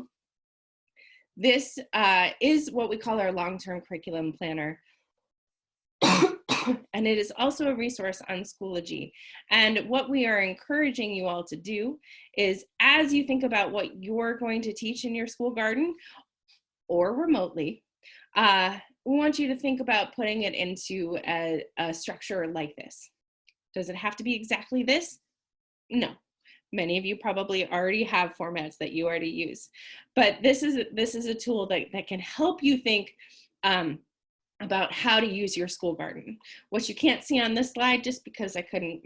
This is what we call our long-term curriculum planner. And it is also a resource on Schoology. And what we are encouraging you all to do is, as you think about what you're going to teach in your school garden or remotely, we want you to think about putting it into a structure like this. Does it have to be exactly this? No. Many of you probably already have formats that you already use. But this is a tool that can help you think about how to use your school garden. What you can't see on this slide, just because I couldn't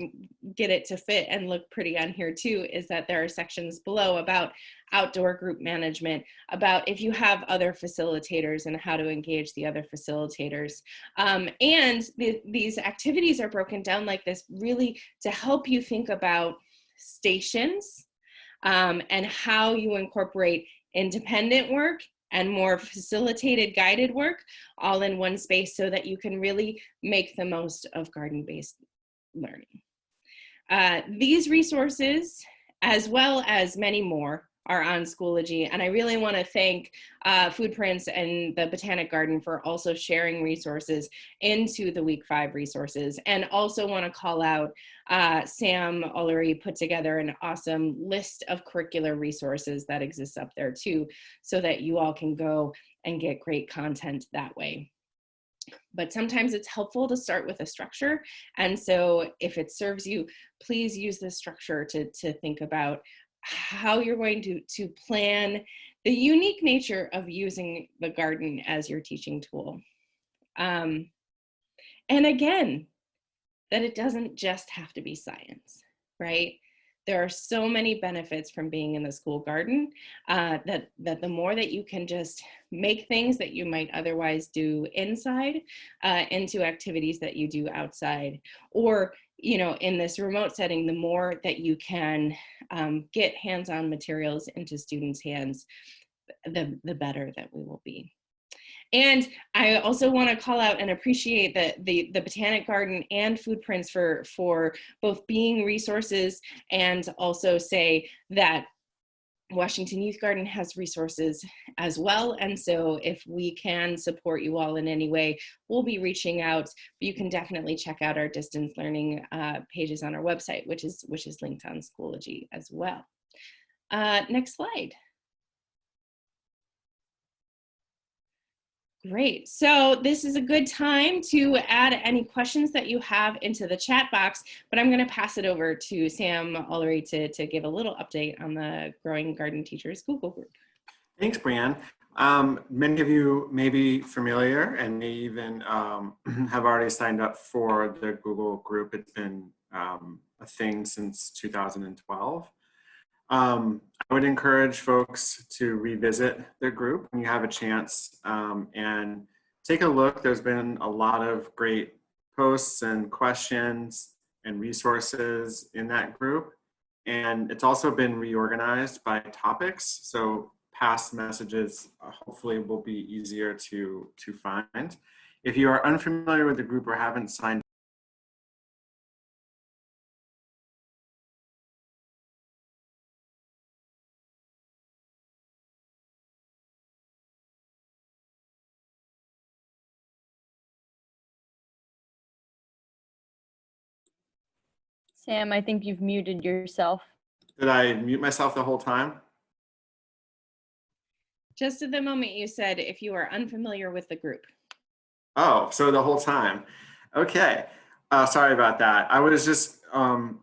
get it to fit and look pretty on here too, is that there are sections below about outdoor group management, about if you have other facilitators and how to engage the other facilitators. And these activities are broken down like this, really to help you think about stations and how you incorporate independent work and more facilitated guided work all in one space, so that you can really make the most of garden-based learning. These resources, as well as many more, are on Schoology, and I really want to thank FoodPrints and the Botanic Garden for also sharing resources into the week 5 resources, and also want to call out Sam Ullery put together an awesome list of curricular resources that exists up there too, so that you all can go and get great content that way. But sometimes it's helpful to start with a structure, and so if it serves you, please use this structure to think about how you're going to plan the unique nature of using the garden as your teaching tool. And again, that it doesn't just have to be science, right? There are so many benefits from being in the school garden that the more that you can just make things that you might otherwise do inside into activities that you do outside, or in this remote setting, the more that you can get hands-on materials into students' hands, the better that we will be. And I also want to call out and appreciate the Botanic Garden and FoodPrints for both being resources, and also say that Washington Youth Garden has resources as well. And so if we can support you all in any way, we'll be reaching out. But you can definitely check out our distance learning pages on our website, which is linked on Schoology as well. Next slide. Great. So this is a good time to add any questions that you have into the chat box, but I'm going to pass it over to Sam Ullery to give a little update on the Growing Garden Teachers Google group. Thanks, Brianne. Many of you may be familiar and may even have already signed up for the Google group. It's been a thing since 2012. I would encourage folks to revisit the group when you have a chance and take a look. There's been a lot of great posts and questions and resources in that group. And it's also been reorganized by topics. So past messages hopefully will be easier to find. If you are unfamiliar with the group or haven't signed Sam, I think you've muted yourself. Did I mute myself the whole time? Just at the moment you said, if you are unfamiliar with the group. Oh, so the whole time. Okay. Sorry about that. I was just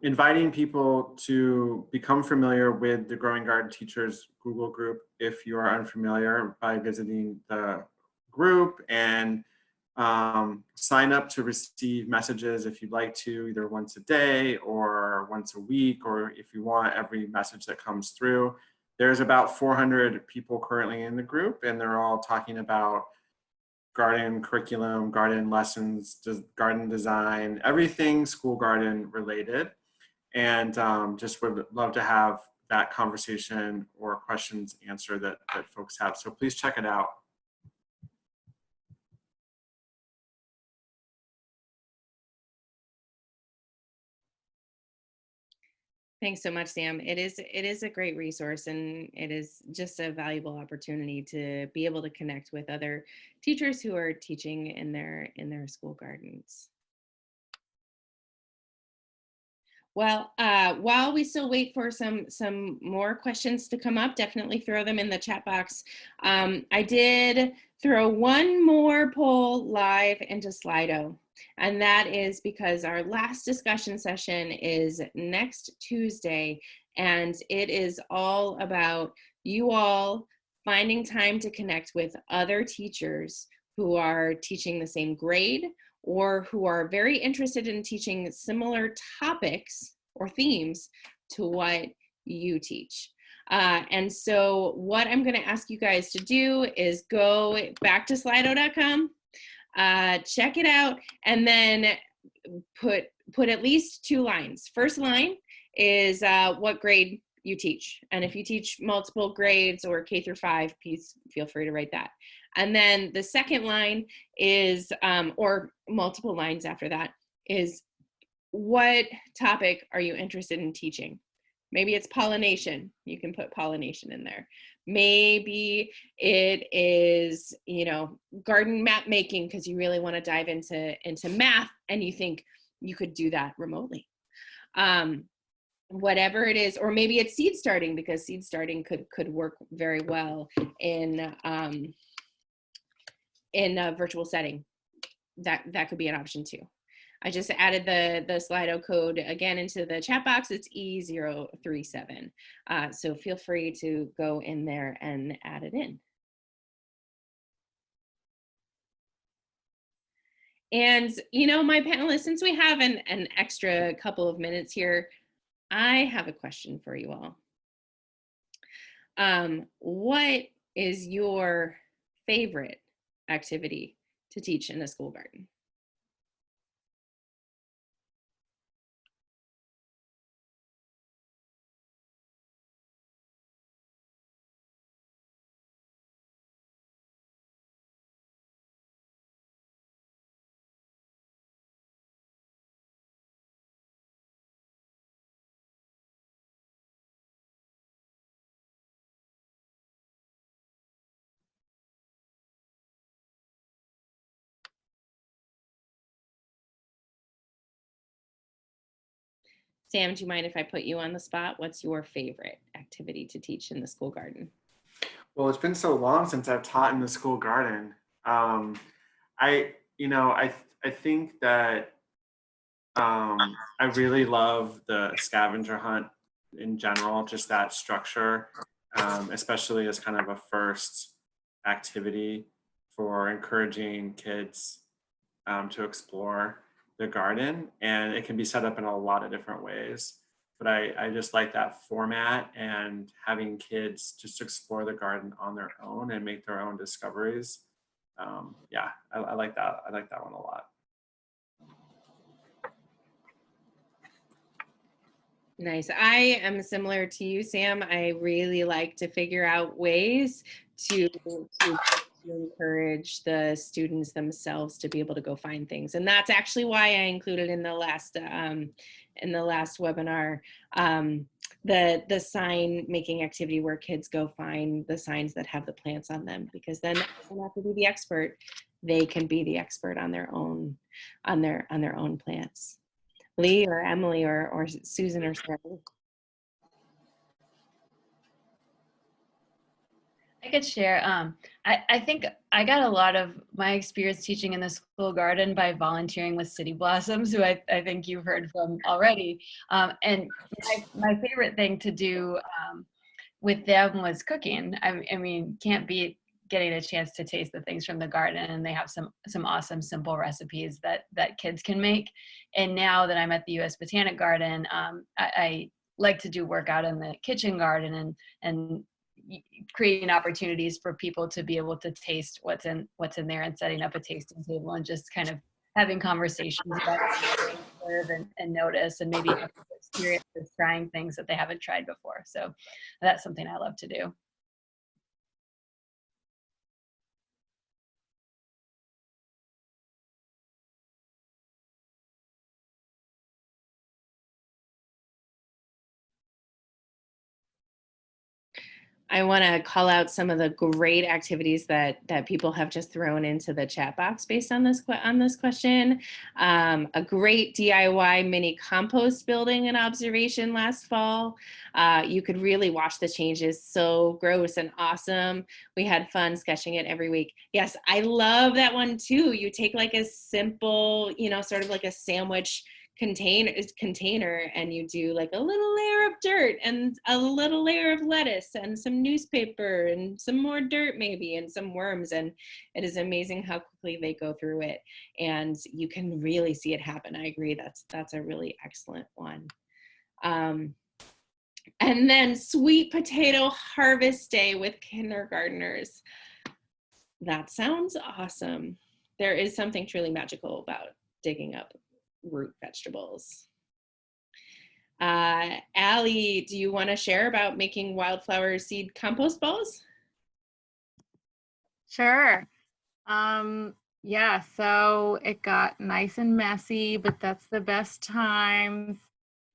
inviting people to become familiar with the Growing Garden Teachers Google group if you are unfamiliar, by visiting the group and sign up to receive messages if you'd like to, either once a day or once a week, or if you want every message that comes through. There's about 400 people currently in the group, and they're all talking about garden curriculum, garden lessons, garden design, everything school garden related. And just would love to have that conversation or questions answered that folks have. So please check it out. Thanks so much, Sam. It is a great resource, and it is just a valuable opportunity to be able to connect with other teachers who are teaching in their school gardens. Well, while we still wait for some more questions to come up, definitely throw them in the chat box. I did throw one more poll live into Slido, and that is because our last discussion session is next Tuesday, and it is all about you all finding time to connect with other teachers who are teaching the same grade, or who are very interested in teaching similar topics or themes to what you teach. And so what I'm going to ask you guys to do is go back to slido.com, check it out, and then put at least 2 lines. First line is what grade you teach. And if you teach multiple grades or K through 5, please feel free to write that. And then the second line is, or multiple lines after that, is what topic are you interested in teaching? Maybe it's pollination. You can put pollination in there. Maybe it is, garden map making because you really want to dive into math and you think you could do that remotely. Whatever it is, or maybe it's seed starting, because seed starting could work very well in a virtual setting. That could be an option too. I just added the Slido code again into the chat box. It's E037. So feel free to go in there and add it in. And, you know, my panelists, since we have an extra couple of minutes here, I have a question for you all. What is your favorite activity to teach in a school garden? Sam, do you mind if I put you on the spot? What's your favorite activity to teach in the school garden? Well, it's been so long since I've taught in the school garden. I think that I really love the scavenger hunt in general, just that structure, especially as kind of a first activity for encouraging kids to explore the garden. And it can be set up in a lot of different ways. But I just like that format and having kids just explore the garden on their own and make their own discoveries. Yeah, I like that. I like that one a lot. Nice. I am similar to you, Sam. I really like to figure out ways to encourage the students themselves to be able to go find things. And that's actually why I included in the last webinar, the sign making activity where kids go find the signs that have the plants on them, because then they don't have to be the expert. They can be the expert on their own, on their own plants. Lee or Emily or Susan or Sarah. I could share. I think I got a lot of my experience teaching in the school garden by volunteering with City Blossoms, who I think you've heard from already. And my favorite thing to do with them was cooking. I mean, can't beat getting a chance to taste the things from the garden, and they have some awesome simple recipes that kids can make. And now that I'm at the U.S. Botanic Garden, I like to do work out in the kitchen garden and creating opportunities for people to be able to taste what's in there, and setting up a tasting table and just kind of having conversations about and notice, and maybe have experiences trying things that they haven't tried before. So that's something I love to do. I want to call out some of the great activities that people have just thrown into the chat box based on this question. A great DIY mini compost building and observation last fall. You could really watch the changes. So gross and awesome. We had fun sketching it every week. Yes, I love that one too. You take like a simple, sort of like a sandwich container and you do like a little layer of dirt and a little layer of lettuce and some newspaper and some more dirt maybe and some worms, and it is amazing how quickly they go through it and you can really see it happen. I agree, that's a really excellent one. And then sweet potato harvest day with kindergartners. That sounds awesome. There is something truly magical about digging up root vegetables. Allie, do you want to share about making wildflower seed compost balls? Sure. Yeah, so it got nice and messy, but that's the best times.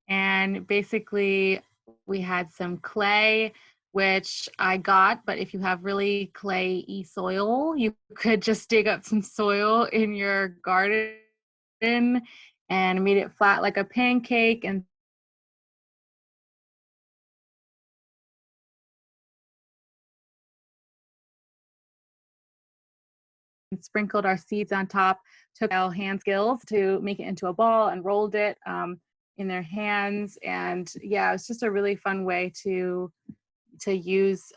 And basically we had some clay, which I got, but if you have really clayey soil, you could just dig up some soil in your garden and made it flat like a pancake and sprinkled our seeds on top, took our hand skills to make it into a ball and rolled it in their hands. And yeah, it was just a really fun way to use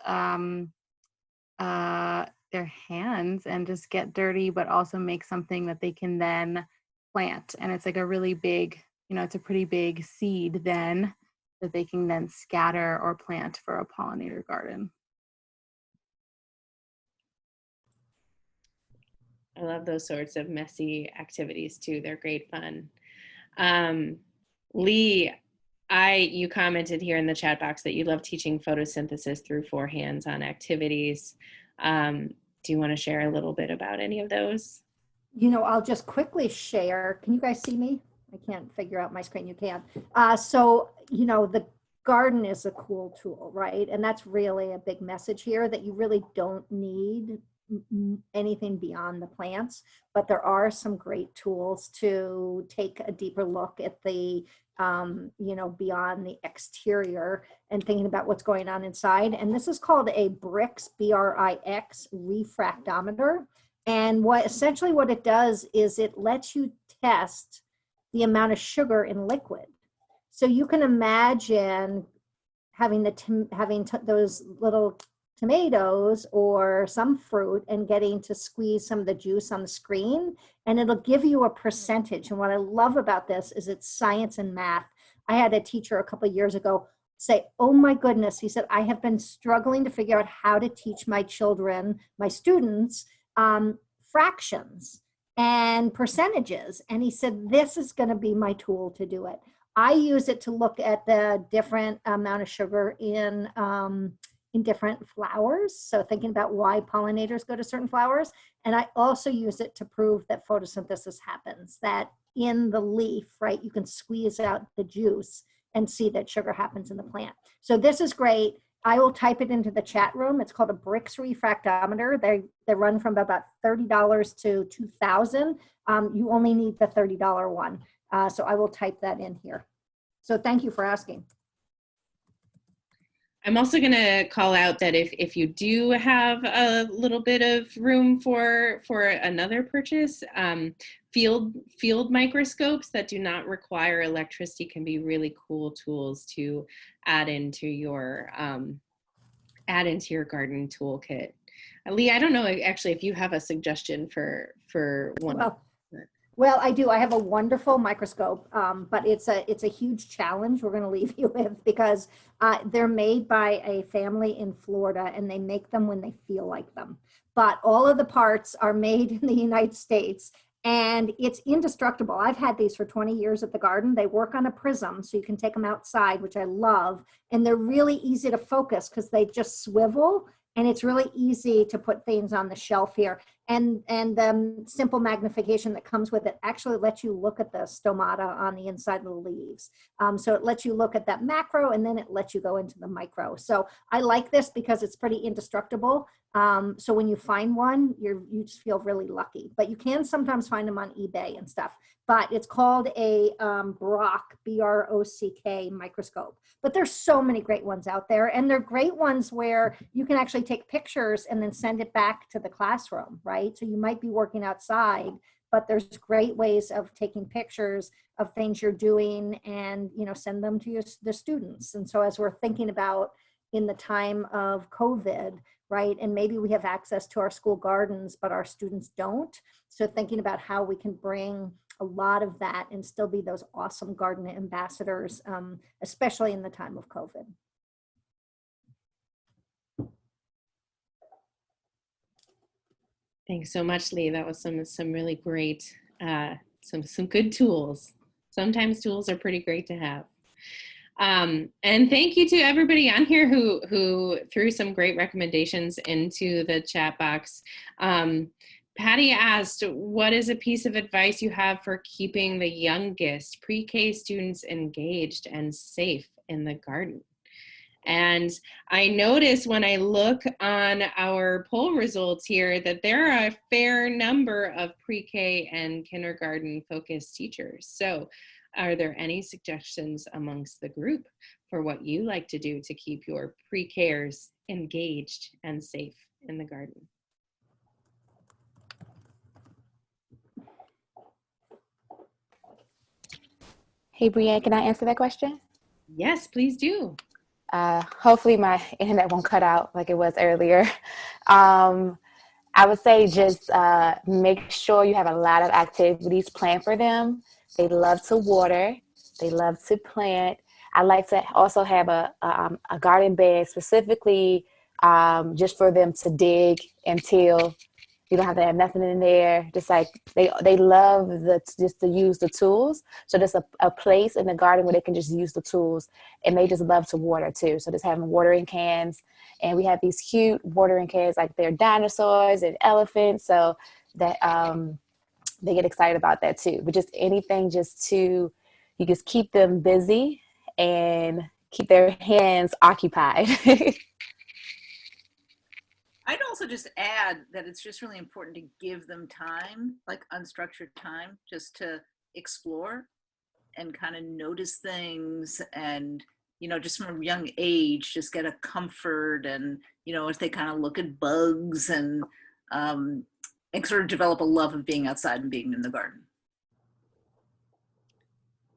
their hands and just get dirty, but also make something that they can then plant. And it's like a really big, it's a pretty big seed then that they can then scatter or plant for a pollinator garden. I love those sorts of messy activities too. They're great fun. Lee, you commented here in the chat box that you love teaching photosynthesis through 4 hands-on activities. Do you want to share a little bit about any of those? I'll just quickly share. Can you guys see me? I can't figure out my screen. You can. So, the garden is a cool tool, right? And that's really a big message here, that you really don't need anything beyond the plants, but there are some great tools to take a deeper look at the beyond the exterior and thinking about what's going on inside. And this is called a BRIX, B-R-I-X refractometer. And essentially what it does is it lets you test the amount of sugar in liquid. So you can imagine having those little tomatoes or some fruit and getting to squeeze some of the juice on the screen, and it'll give you a percentage. And what I love about this is it's science and math. I had a teacher a couple of years ago say, oh my goodness, he said, I have been struggling to figure out how to teach my children, my students, fractions and percentages. And he said, this is going to be my tool to do it. I use it to look at the different amount of sugar in different flowers. So thinking about why pollinators go to certain flowers. And I also use it to prove that photosynthesis happens, that in the leaf, right, you can squeeze out the juice and see that sugar happens in the plant. So this is great. I will type it into the chat room. It's called a BRIX refractometer. They run from about $30 to $2,000. You only need the $30 one. So I will type that in here. So thank you for asking. I'm also going to call out that if you do have a little bit of room for another purchase, field microscopes that do not require electricity can be really cool tools to add into your garden toolkit. Lee, I don't know actually if you have a suggestion for one. Well, I do. I have a wonderful microscope, but it's a huge challenge we're going to leave you with, because they're made by a family in Florida, and they make them when they feel like them. But all of the parts are made in the United States, and it's indestructible. I've had these for 20 years at the garden. They work on a prism, so you can take them outside, which I love. And they're really easy to focus because they just swivel. And it's really easy to put things on the shelf here. And the simple magnification that comes with it actually lets you look at the stomata on the inside of the leaves. So it lets you look at that macro, and then it lets you go into the micro. So I like this because it's pretty indestructible. So when you find one, you just feel really lucky. But you can sometimes find them on eBay and stuff. But it's called a BROCK, B-R-O-C-K microscope. But there's so many great ones out there. And they're great ones where you can actually take pictures and then send it back to the classroom, right? So you might be working outside, but there's great ways of taking pictures of things you're doing and, send them to the students. And so as we're thinking about in the time of COVID, right? And maybe we have access to our school gardens, but our students don't. So thinking about how we can bring a lot of that and still be those awesome garden ambassadors, especially in the time of COVID. Thanks so much, Lee. That was some really great, some good tools. Sometimes tools are pretty great to have. And thank you to everybody on here who threw some great recommendations into the chat box. Patty asked, what is a piece of advice you have for keeping the youngest pre-K students engaged and safe in the garden? And I notice when I look on our poll results here that there are a fair number of pre-K and kindergarten focused teachers. So are there any suggestions amongst the group for what you like to do to keep your pre-Kers engaged and safe in the garden? Hey, Brianne, can I answer that question? Yes, please do. Hopefully my internet won't cut out like it was earlier. I would say just make sure you have a lot of activities planned for them. They love to water. They love to plant. I like to also have a garden bed specifically just for them to dig and till. You don't have to have nothing in there. Just like they love just to use the tools. So there's a place in the garden where they can just use the tools, and they just love to water too. So just having watering cans, and we have these cute watering cans like they're dinosaurs and elephants. So that they get excited about that too. But just anything just to you just keep them busy and keep their hands occupied. I'd also just add that it's just really important to give them time, like unstructured time, just to explore and kind of notice things and, just from a young age, just get a comfort and, as they kind of look at bugs and sort of develop a love of being outside and being in the garden.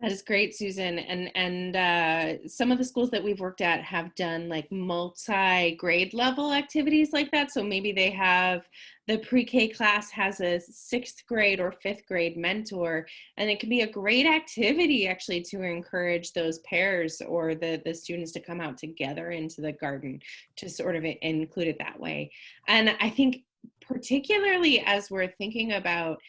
That is great, Susan. And some of the schools that we've worked at have done like multi-grade level activities like that. So maybe they have the pre-K class has a 6th grade or 5th grade mentor, and it can be a great activity actually to encourage those pairs or the students to come out together into the garden, to sort of include it that way. And I think particularly as we're thinking about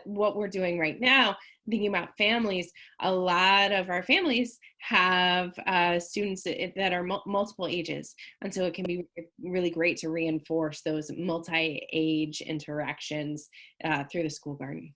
what we're doing right now, thinking about families, a lot of our families have students that are multiple ages. And so it can be really great to reinforce those multi-age interactions through the school garden.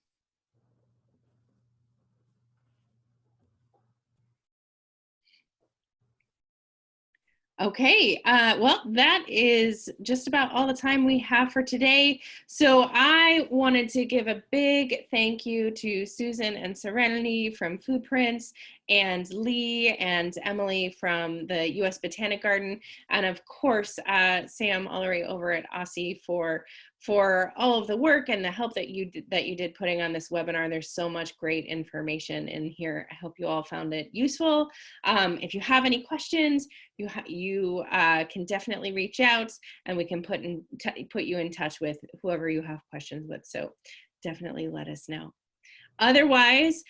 Okay, well, that is just about all the time we have for today. So I wanted to give a big thank you to Susan and Serenity from FoodPrints, and Lee and Emily from the U.S. Botanic Garden, and of course, Sam Ullery over at Aussie for all of the work and the help that you did putting on this webinar. There's so much great information in here. I hope you all found it useful. If you have any questions, you can definitely reach out, and we can put you in touch with whoever you have questions with. So definitely let us know. Otherwise,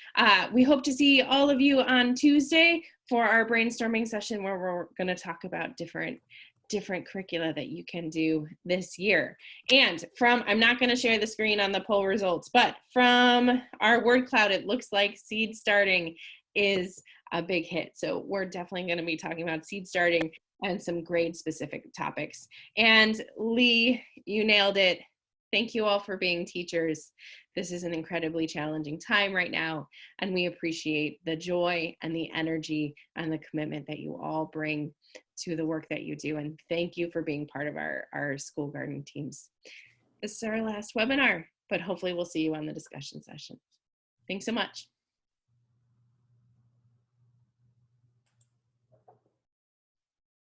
we hope to see all of you on Tuesday for our brainstorming session, where we're going to talk about different curricula that you can do this year. And I'm not going to share the screen on the poll results, but from our word cloud, it looks like seed starting is a big hit. So we're definitely going to be talking about seed starting and some grade specific topics. And Lee, you nailed it. Thank you all for being teachers. This is an incredibly challenging time right now, and we appreciate the joy and the energy and the commitment that you all bring to the work that you do. And thank you for being part of our school garden teams. This is our last webinar, but hopefully we'll see you on the discussion session. Thanks so much.